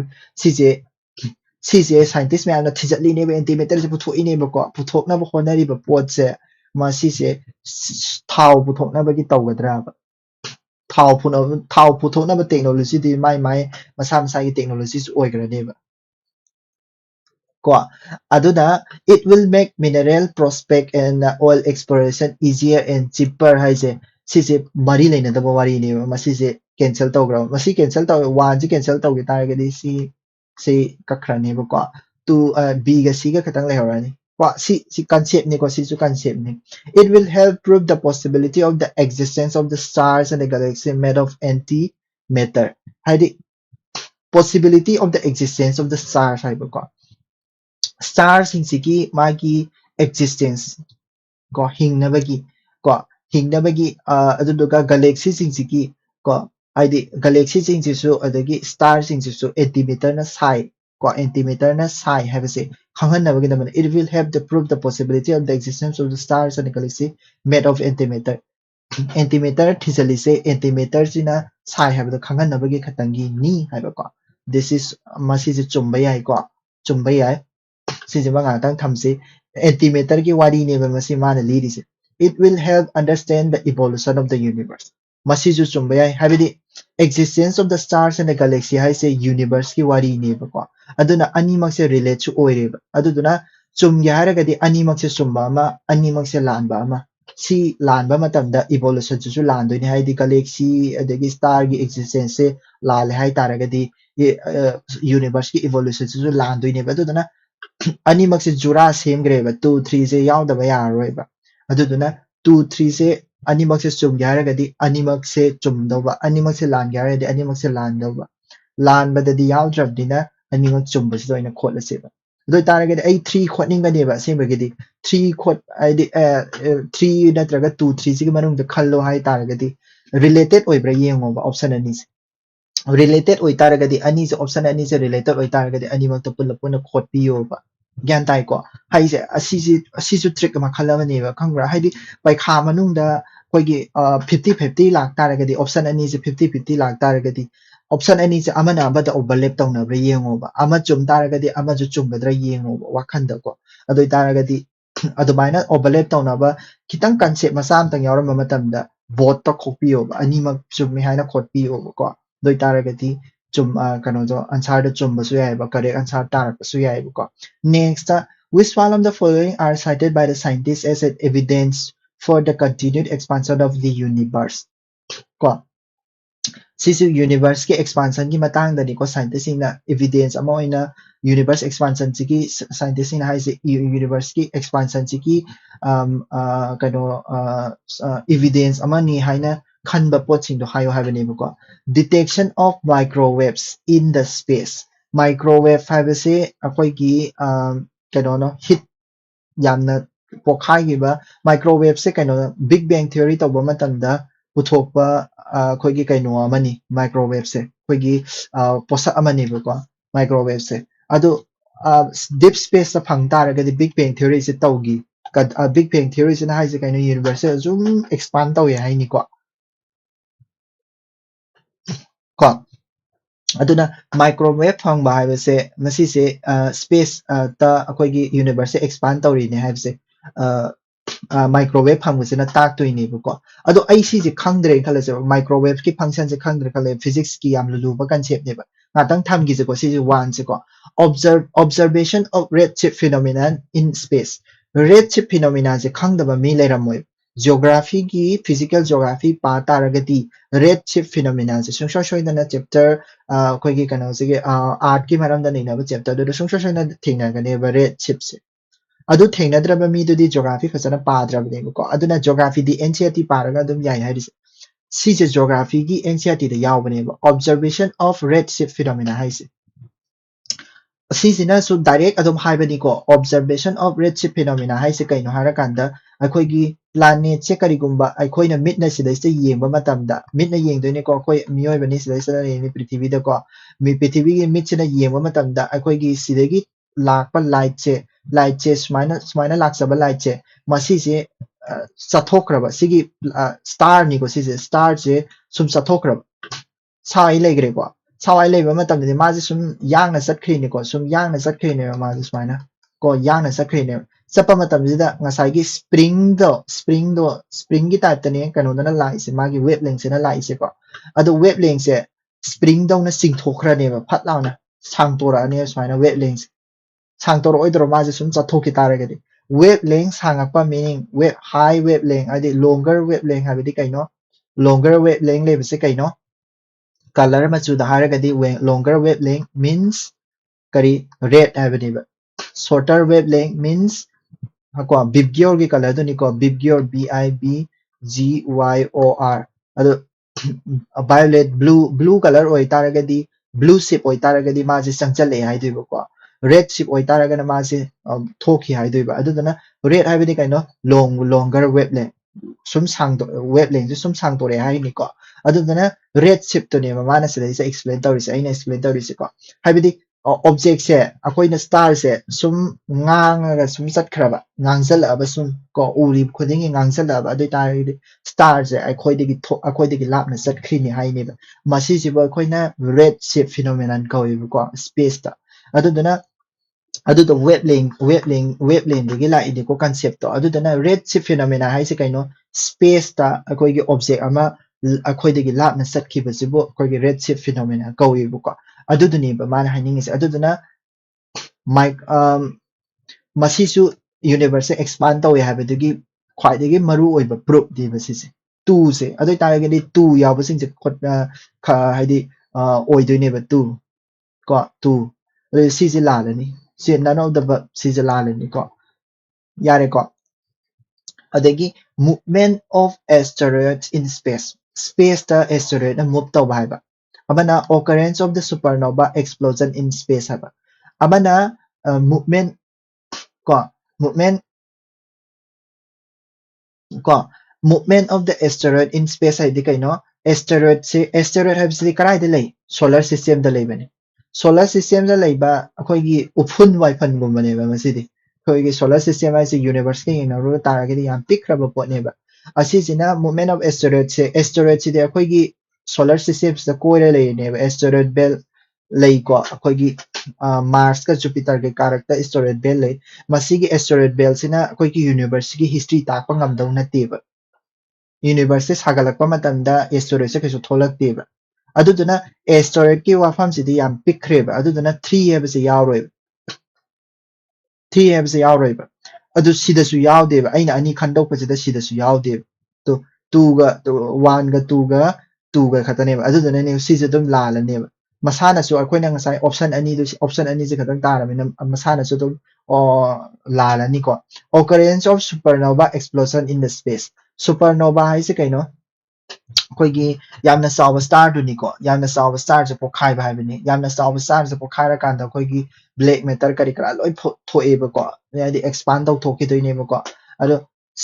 sije scientist mayam na thijatli ne ba antimatter se puthoi ne ba ko puthokna ba honari ba pot se ma sije thau puthokna ba gi tawgadra ba thau puthokna ba technology di mai masa gi technology su oigrane ba ko aduna it will make mineral prospect and oil exploration easier and cheaper haise sise mari leina da wari ne masise cancel tawgra masi cancel taw one ji cancel tawgi taragadi si kakrane ba ko to b ga c ga khatang lehorani ko si concept ni ko si su concept ni it will help prove the possibility of the existence of the stars and the galaxy made of antimatter haidi possibility of the existence of the stars haiba ko stars sigi magi existence ko hingnabagi aduduga galaxy sigi ko aidi galaxy su adagi star su antimatter na sai ko antimatter na sai habase khanghanabagi damana it will help to prove the possibility of the existence of the stars and the galaxy made of antimatter antimatter thijalise antimatter sina sai habado khanghanabagi khatangi ni haiba ko this is masi je chumba yai ko chumba yai सिजमा ngakatang thamsi antimatter ki wari ne ba masi mana liri se it will help understand the evolution of the universe masi ju chumba yai habidi existence of the stars and the galaxy hai se universe ki wari ne ba ko aduna animak se relate chu oire ba aduna chum ya hara gadi animak se chumba ma animak se lanba ma si lanba matamda evolution chu landoi ne hai di galaxy adagi star gi existence se lal hai taragadi universe ki evolution chu landoi ne ba aduna animak se jura same greba 2 3 se yaudaba yaroiba aduduna 2 3 se animak se chum yaragadi animak se chumdaba animak se lan yaragadi animak se landaba lan badadi yaudravdina animak chumba se doina khotla seba doi taragadi ai 3 khotninga deba sembagadi 3 khot ai 3 natraga 2 3 se manung da khallo hai taragadi related oibra yengoba option ani related oi taragadi ani se option ani se related oi taragadi animak to pula khotpiyo ba gyan tai ko hai se asi su trick ma khala ne ba khangra hai di pai kha manung da koi gi 50 50 lakh taragadi option ani se 50 50 lakh taragadi option ani se amana ba da overlap tawna bra yengo ba ama chum taragadi ama ju chum gadra yengo ba wakhan da ko adoi taragadi adumaina overlap tawna ba kitang concept ma sam tang yawram matam da bot ta khopiyo ba ani ma chum mi haina khotpiyo ba ko doi taragadi chum kano jo answer da chum ba su yai ba correct answer tar ba su yai ba ko next which one of the following are cited by the scientists as an evidence for the continued expansion of the universe ko sisu universe ki expansion ki matang da ni ko scientist na evidence ama oina universe expansion chi ki scientist na hai se universe ki expansion chi ki kano evidence ama ni haina khanba pot sing do hayo habani ko detection of microwaves in the space microwave have se akoi ki kano no hit yamna pokhai gi ba microwave se kano big bang theory to ba matamda puthokpa khoigi kaino amani microwave se khoigi posa amani ba microwave se adu deep space sa phang taragadi big bang theory se tawgi big bang theory se na hai se kaino universe zoom expand taw ya hai ni ko aduna microwave phang ba hai se masi se space ta khoigi universe expand tawri ne hai se ꯃꯥꯏꯀ꯭ꯔꯣꯋꯦꯕ ꯐꯪꯕꯁꯤꯅ ꯇꯥꯛꯇꯣꯏꯅꯦꯕꯀꯣ ꯑꯗꯣ ꯑꯩ ꯁꯤꯁꯦ ꯈꯪꯗ꯭ꯔꯦꯅ ꯈꯜꯂꯁꯦꯕ ꯃꯥꯏꯀ꯭ꯔꯣꯋꯦꯕꯀꯤ ꯐꯪꯁꯟꯁꯦ ꯈꯪꯗ꯭ꯔꯦ ꯈꯜꯂꯦ ꯐꯤꯖꯤꯛꯁꯀꯤ ꯌꯥꯝꯅ ꯂꯨꯕ ꯀꯟꯁꯦꯞꯅꯦꯕ ꯉꯥꯛꯇꯪ ꯊꯝꯈꯤꯁꯦꯀꯣ ꯁꯤꯁꯦ ꯋꯥꯟꯁꯦꯀꯣ observation of redshift phenomenon in space redshift phenomenon ꯁꯦ ꯈꯪꯗꯕ ꯃꯤ ꯂꯩꯔꯝꯃꯣꯏ ꯖꯤꯑꯣꯒ꯭ꯔꯥꯐꯤꯒꯤ ꯐꯤꯖꯤꯀꯦꯜ ꯖꯤꯑꯣꯒ꯭ꯔꯥꯐꯤ ꯄꯥ ꯇꯥꯔꯒꯗꯤ redshift phenomenon ꯁꯦ ꯁꯨꯡꯁꯣꯏ ꯁꯣꯏꯗꯅ ꯆꯦꯞꯇꯔ ꯑꯩꯈꯣꯏꯒꯤ ꯀꯩꯅꯣꯁꯤꯒꯤ ꯑꯥꯔꯠꯀꯤ ꯃꯔꯝꯗ ꯅꯩꯅꯕ ꯆꯦꯞꯇꯔꯗꯨꯗ ꯁꯨꯡꯁꯣꯏ ꯁꯣꯏꯗꯅ ꯊꯦꯡꯅꯒꯅꯦꯕ redshiftꯁꯦ ꯑꯗꯨ ꯊꯦꯡꯅꯗ꯭ꯔꯕ ꯃꯤꯗꯨꯗꯤ ꯖꯤꯑꯣꯒ꯭ꯔꯥꯐꯤ ꯐꯖꯅ ꯄꯥꯗ꯭ꯔꯕꯅꯦꯕꯀꯣ ꯑꯗꯨꯅ ꯖꯤꯑꯣꯒ꯭ꯔꯥꯐꯤꯗꯤ NCERT ꯄꯥꯔꯒ ꯑꯗꯨꯝ ꯌꯥꯏ ꯍꯥꯏꯔꯤꯁꯦ ꯁꯤꯁꯦ ꯖꯤꯑꯣꯒ꯭ꯔꯥꯐꯤꯒꯤ NCERTꯗ ꯌꯥꯎꯕꯅꯦꯕ observation of redshift phenomena ꯍꯥꯏꯁꯦ ꯑꯁꯤꯁꯤꯅꯁꯨ ꯗꯥꯏꯔꯦꯛ ꯑꯗꯨꯝ ꯍꯥꯏꯕꯅꯤꯀꯣ observation of redshift phenomena ꯍꯥꯏꯁꯦ ꯀꯩꯅꯣ ꯍꯥꯏꯔꯀꯥꯟꯗ ꯑꯩꯈꯣꯏꯒꯤ ꯄ꯭ꯂꯥꯅꯦꯠꯁꯦ ꯀꯔꯤꯒꯨꯝꯕ ꯑꯩꯈꯣꯏꯅ ꯃꯤꯠꯅ ꯁꯤꯗꯩꯁꯤꯗ ꯌꯦꯡꯕ ꯃꯇꯝꯗ ꯃꯤꯠꯅ ꯌꯦꯡꯗꯣꯏꯅꯤꯀꯣ ꯑꯩꯈꯣꯏ ꯃꯤꯑꯣꯏꯕꯅꯤ ꯁꯤꯗꯩꯁꯤꯗ ꯌꯦꯡꯉꯤ ꯄ꯭ꯔꯤꯊꯤꯕꯤꯗꯀꯣ ꯄ꯭ꯔꯤꯊꯤꯕꯤꯒꯤ ꯃꯤꯠꯁꯤꯅ ꯌꯦꯡꯕ ꯃꯇꯝꯗ ꯑꯩꯈꯣꯏꯒꯤ ꯁꯤꯗꯒꯤ ꯂꯥꯛꯄ ꯂꯥꯏꯠꯁꯦ ꯁꯨꯃꯥꯏꯅ ꯂꯥꯛꯆꯕ ꯂꯥꯏꯠꯁꯦ ꯃꯁꯤꯁꯦ ꯆꯠꯊꯣꯛꯈ꯭ꯔꯕ ꯁꯤꯒꯤ ꯁ꯭ꯇꯥꯔꯅꯤꯀꯣ ꯁꯤꯁꯦ ꯁ꯭ꯇꯥꯔꯁꯦ ꯁꯨꯝ ꯆꯠꯊꯣꯛꯈ꯭ꯔꯕ ꯁꯥꯋꯥꯏ ꯂꯩꯈ꯭ꯔꯦꯀꯣ ꯁꯥꯋꯥꯏ ꯂꯩꯕ ꯃꯇꯝꯗꯗꯤ ꯃꯥꯁꯦ ꯁꯨꯝ ꯌꯥꯡꯅ ꯆꯠꯈ꯭ꯔꯤꯅꯤꯀꯣ ꯁꯨꯝ ꯌꯥꯡꯅ ꯆꯠꯈ꯭ꯔꯤꯅꯦꯕ ꯃꯥꯁꯦ ꯁꯨꯃꯥꯏꯅ ꯀꯣ ꯌꯥꯡꯅ ꯆꯠꯈ꯭ꯔꯤꯅꯦꯕ ꯆꯠꯄ ꯃꯇꯝꯁꯤꯗ ꯉꯁꯥꯏꯒꯤ ꯁꯄ꯭ꯔꯤꯡꯒꯤ ꯇꯥꯏꯞꯇꯅꯦ ꯀꯩꯅꯣꯗꯅ ꯂꯥꯛꯏꯁꯦ ꯃꯥꯒꯤ ꯋꯦꯕ ꯂꯦꯡꯁꯤꯅ ꯂꯥꯛꯏꯁꯦꯀꯣ ꯑꯗꯣ ꯋꯦꯕ ꯂꯦꯡꯁꯦ ꯁꯄ꯭ꯔꯤꯡꯗꯧꯅ ꯆꯤꯡꯊꯣꯛꯈ꯭ꯔꯅꯦꯕ ꯐꯠ ꯂꯥꯎꯅ ꯁꯥꯡꯇꯣꯔꯛꯑꯅꯦꯕ ꯁꯨꯃꯥꯏꯅ ꯋꯦꯕ ꯂꯦꯡꯁꯦ ꯁꯥꯡꯇꯣꯔꯛꯑꯣꯏꯗ꯭ꯔꯣ ꯃꯥꯁꯦ ꯁꯨꯝ ꯆꯠꯊꯣꯛꯈꯤ ꯇꯥꯔꯒꯗꯤ ꯋꯦꯕ ꯂꯦꯡ ꯁꯥꯡꯉꯛꯄ ꯃꯤꯅꯤꯡ ꯍꯥꯏ ꯋꯦꯕ ꯂꯦꯡ ꯍꯥꯏꯗꯤ ꯂꯣꯡꯒꯔ ꯋꯦꯕ ꯂꯦꯡ ꯍꯥꯏꯕꯗꯤ ꯀꯩꯅꯣ ꯂꯣꯡꯒꯔ ꯋꯦꯕ ꯂꯦꯡ ꯂꯩꯕꯁꯦ ꯀꯩꯅꯣ ꯀꯂꯔ ꯃꯆꯨꯗ ꯍꯥꯏꯔꯒꯗꯤ ꯂꯣꯡꯒꯔ ꯋꯦꯕ ꯂꯦꯡ ꯃꯤꯟꯁ ꯀꯔꯤ ꯔꯦꯗ ꯍꯥꯏꯕꯅꯦꯕ ꯁꯣꯔꯇꯔ ꯋꯦꯕ ꯂꯦꯡ ꯃꯤꯟꯁ ꯀꯣ ꯕꯤꯕꯒꯤꯌꯣꯔꯒꯤ ꯀꯂꯔꯗꯨꯅꯤꯀꯣ ꯕꯤꯕꯒꯤꯌꯣꯔ BIBGYOR ꯑꯗꯣ ꯚꯥꯏꯑꯣꯂꯦꯠ ꯕ꯭ꯂू ꯀꯂꯔ ꯑꯣꯏꯇꯥꯔꯒꯗꯤ ꯕ꯭ꯂू ꯁꯤꯞ ꯑꯣꯏꯇꯥꯔꯒꯗꯤ ꯃꯥꯁꯦ ꯆꯪꯁꯤꯜꯂꯛꯑꯦ ꯍꯥꯏꯗꯣꯏꯕꯀꯣ ꯔꯦꯗ ꯁꯤꯞ ꯑꯣꯏꯇꯥꯔꯒꯅ ꯃꯥꯁꯦ ꯊꯣꯛꯈꯤ ꯍꯥꯏꯗꯣꯏꯕ ꯑꯗꯨꯗꯨꯅ ꯔꯦꯗ ꯍꯥꯏꯕꯗꯤ ꯀꯩꯅꯣ ꯂꯣꯡꯒꯔ ꯋꯦꯕ ꯂꯦꯡ ꯁꯨꯝ ꯋꯦꯕ ꯂꯦꯡꯁꯦ ꯁꯨꯝ ꯁꯥꯡꯗꯣꯔꯛꯑꯦ ꯍꯥꯏꯅꯤꯀꯣ ꯑꯗꯨꯗꯨꯅ ꯔꯦꯗ ꯁꯤꯞꯇꯨꯅꯦꯕ ꯃꯥꯅ ꯁꯤꯗꯩꯁꯤꯗ ꯑꯦꯛꯁꯄ꯭ꯂꯦꯟ ꯇꯧꯔꯤꯁꯦ ꯑꯩꯅ ꯑꯦꯛꯁꯄ꯭ꯂꯦꯟ ꯇꯧꯔꯤꯁꯦꯀꯣ ꯍꯥꯏꯕꯗꯤ ꯑꯣꯕꯖꯦꯛꯁꯦ ꯑꯩꯈꯣꯏꯅ ꯁ꯭ꯇꯥꯔꯁꯦ ꯁꯨꯝ ꯉꯥꯡꯉꯒ ꯁꯨꯝ ꯆꯠꯈ꯭ꯔꯕ ꯉꯥꯡꯁꯤꯜꯂꯛꯑꯕ ꯁꯨꯝ ꯀꯣ ꯎꯔꯤꯕ ꯈꯨꯗꯤꯡꯒꯤ ꯉꯥꯡꯁꯤꯜꯂꯛꯑꯕ ꯑꯗꯨ ꯑꯣꯏꯇꯥꯔꯒꯗꯤ ꯁ꯭ꯇꯥꯔꯁꯦ ꯑꯩꯈꯣꯏꯗꯒꯤ ꯂꯥꯞꯅ ꯆꯠꯈ꯭ꯔꯤꯅꯤ ꯍꯥꯏꯅꯦꯕ ꯃꯁꯤꯁꯤꯕꯨ ꯑꯩꯈꯣꯏꯅ ꯔꯦꯗ ꯁꯤꯞ ꯐꯤꯅꯣꯃꯦꯅꯟ ꯀꯧꯋꯦꯕꯀꯣ ꯁ꯭ꯄꯦꯁꯇ ꯑꯗꯨꯗꯨꯅ ꯑꯗꯨꯗꯣ ꯋꯦꯕ ꯂꯦꯡꯗꯒꯤ ꯂꯥꯛꯏꯅꯤꯀꯣ ꯀꯟꯁꯦꯞꯇꯣ ꯑꯗꯨꯗꯨꯅ ꯔꯦꯗ ꯁꯤꯞ ꯐꯤꯅꯣꯃꯦꯅꯥ ꯍꯥꯏꯁꯦ ꯀꯩꯅꯣ ꯁ꯭ꯄꯦꯁꯇ ꯑꯩꯈꯣꯏꯒꯤ ꯑꯣꯕꯖꯦꯛ ꯑꯃ ꯑꯩꯈꯣꯏꯗꯒꯤ ꯂꯥꯞꯅ ꯆꯠꯈꯤꯕꯁꯤꯕꯨ ꯑꯩꯈꯣꯏꯒꯤ ꯔꯦꯗ ꯁꯤꯞ ꯐꯤꯅꯣꯃꯦꯅꯥ ꯀꯧꯋꯦꯕꯀꯣ ꯑꯗꯨꯗꯨꯅꯦꯕ ꯃꯥꯅ ꯍꯥꯏꯅꯤꯡꯉꯤꯁꯦ ꯑꯗꯨꯗꯨꯅ ꯃꯁꯤꯁꯨ ꯌꯨꯅꯤꯚꯔꯁꯁꯦ ꯑꯦꯛꯁꯄꯥꯟ ꯇꯧꯋꯦ ꯍꯥꯏꯕꯗꯨꯒꯤ ꯈ꯭ꯋꯥꯏꯗꯒꯤ ꯃꯔꯨꯑꯣꯏꯕ ꯄ꯭ꯔꯨꯞꯅꯦꯕ ꯁꯤꯁꯦ ꯇꯨꯁꯦ ꯑꯗꯨ ꯑꯣꯏꯇꯥꯔꯒꯗꯤ ꯇꯨ ꯌꯥꯎꯕꯁꯤꯡꯁꯦ ꯍꯥꯏꯗꯤ ꯑꯣꯏꯗꯣꯏꯅꯦꯕ ꯇꯨ ꯑꯗꯨ ꯁꯤꯁꯦ ꯂꯥꯜꯂꯅꯤ ꯁꯤ ꯅꯟ ꯑꯣꯐ ꯗ ꯁꯤꯁꯦ ꯂꯥꯜꯂꯅꯤꯀꯣ ꯌꯥꯔꯦꯀꯣ ꯑꯗꯒꯤ ꯃꯨꯚꯃꯦꯟ ꯑꯣꯐ ꯑꯦꯁꯇꯔꯣꯏꯗ ꯏꯟ ꯁ꯭ꯄꯦꯁꯇ ꯑꯦꯁꯇꯔꯣꯏꯗꯅ ꯃꯨꯚ ꯇꯧꯕ ꯍꯥꯏꯕ ꯑꯃꯅ occurrence of the supernova explosion in space ꯍꯥꯏꯕ ꯑꯃꯅ ꯃꯨꯚꯃꯦꯟ ꯀꯣ ꯃꯨꯚꯃꯦꯟ ꯀꯣ movement of the asteroid in space ꯍꯥꯏꯗꯤ ꯀꯩꯅꯣ ꯑꯦꯁꯇꯔꯣꯏꯗ ꯍꯥꯏꯕꯁꯤꯗꯤ ꯀꯗꯥꯏꯗ ꯂꯩ ꯁꯣꯂꯔ ꯁꯤꯁꯇꯦꯝꯗ ꯂꯩꯕꯅꯤ ꯁꯣꯂꯔ ꯁꯤꯁꯇꯦꯝꯗ ꯂꯩꯕ ꯑꯩꯈꯣꯏꯒꯤ ꯎꯐꯨꯟ ꯋꯥꯏꯐꯟꯒꯨꯝꯕꯅꯦꯕ ꯃꯁꯤꯗꯤ ꯑꯩꯈꯣꯏꯒꯤ ꯁꯣꯂꯔ ꯁꯤꯁꯇꯦꯝ ꯍꯥꯏꯁꯤ ꯌꯨꯅꯤꯚꯔꯁꯀ ꯌꯦꯡꯅꯔꯨꯕ ꯇꯥꯔꯒꯗꯤ ꯌꯥꯝ ꯄꯤꯛꯈ꯭ꯔꯕ ꯄꯣꯠꯅꯦꯕ ꯑꯁꯤꯁꯤꯅ ꯃꯨꯚꯃꯦꯟ ꯑꯣꯐ ꯑꯦꯁꯇꯔꯣꯏꯗꯁꯤꯗꯤ ꯑꯩꯈꯣꯏꯒꯤ ꯁꯣꯂꯔ ꯁꯤꯁꯇꯦꯝꯁꯤꯗ ꯀꯣꯏꯔ ꯂꯩꯔꯤꯅꯦꯕ ꯑꯦꯁꯇꯔꯣꯏꯗ ꯕꯦꯜ ꯂꯩꯀꯣ ꯑꯩꯈꯣꯏꯒꯤ ꯃꯥꯔꯁꯀ ꯖꯨꯄꯤꯇꯔꯒꯤ ꯀꯥꯔꯛꯇ ꯑꯦꯁꯇꯔꯣꯏꯗ ꯕꯦꯜ ꯂꯩ ꯃꯁꯤꯒꯤ ꯑꯦꯁꯇꯔꯣꯏꯗ ꯕꯦꯜꯁꯤꯅ ꯑꯩꯈꯣꯏꯒꯤ ꯌꯨꯅꯤꯚꯔꯁꯀꯤ ꯍꯤꯁꯇ꯭ꯔꯤ ꯇꯥꯛꯄ ꯉꯝꯗꯧ ꯅꯠꯇꯦꯕ ꯌꯨꯅꯤꯚꯔꯁꯁꯦ ꯁꯥꯒꯠꯂꯛꯄ ꯃꯇꯝꯗ ꯑꯦꯁꯇꯔꯣꯏꯗꯁꯦ ꯀꯩꯁꯨ ꯊꯣꯛꯂꯛꯇꯦꯕ ꯑꯗꯨꯗꯨꯅ ꯑꯦꯁꯇꯔꯣꯏꯗꯀꯤ ꯋꯥꯐꯝꯁꯤꯗꯤ ꯌꯥꯝ ꯄꯤꯛꯈ꯭ꯔꯦꯕ ꯑꯗꯨꯗꯨꯅ ꯊ꯭ꯔꯤ ꯍꯥꯏꯕꯁꯦ ꯌꯥꯎꯔꯣꯏꯕ ꯑꯗꯨ ꯁꯤꯗꯁꯨ ꯌꯥꯎꯗꯦꯕ ꯑꯩꯅ ꯑꯅꯤ ꯈꯟꯗꯣꯛꯄꯁꯤꯗ ꯁꯤꯗꯁꯨ ꯌꯥꯎꯗꯦꯕ ꯇꯨꯒ ꯈꯛꯇꯅꯦꯕ ꯑꯗꯨꯗꯨꯅꯅꯦ ꯁꯤꯁꯦ ꯑꯗꯨꯝ ꯂꯥꯜꯂꯅꯦꯕ ꯃꯁꯥꯅꯁꯨ ꯑꯩꯈꯣꯏꯅ ꯉꯁꯥꯏ ꯑꯣꯞꯁꯟ ꯑꯅꯤꯁꯦ ꯈꯛꯇꯪ ꯇꯥꯔꯕꯅꯤꯅ ꯃꯁꯥꯅꯁꯨ ꯑꯗꯨꯝ ꯂꯥꯜꯂꯅꯤꯀꯣ occurrence of supernova explosion in the space supernova ꯍꯥꯏꯁꯦ ꯀꯩꯅꯣ ꯑꯩꯈꯣꯏꯒꯤ ꯌꯥꯝꯅ ꯆꯥꯎꯕ ꯁ꯭ꯇꯥꯔꯗꯨꯅꯤꯀꯣ ꯌꯥꯝꯅ ꯆꯥꯎꯕ ꯁ꯭ꯇꯥꯔꯁꯦ ꯄꯣꯛꯈꯥꯏꯕ ꯍꯥꯏꯕꯅꯤ ꯌꯥꯝꯅ ꯆꯥꯎꯕ ꯁ꯭ꯇꯥꯔꯁꯦ ꯄꯣꯛꯈꯥꯏꯔꯀꯥꯟꯗ ꯑꯩꯈꯣꯏꯒꯤ ꯕ꯭ꯂꯦꯛ ꯃꯦꯇꯔ ꯀꯔꯤ ꯀꯔꯥ ꯂꯣꯏ ꯊꯣꯛꯑꯦꯕꯀꯣ ꯍꯥꯏꯗꯤ ꯑꯦꯛꯁꯄꯥꯟ ꯇꯧꯊꯣꯛꯈꯤꯗꯣꯏꯅꯦꯕꯀꯣ ꯑꯗꯣ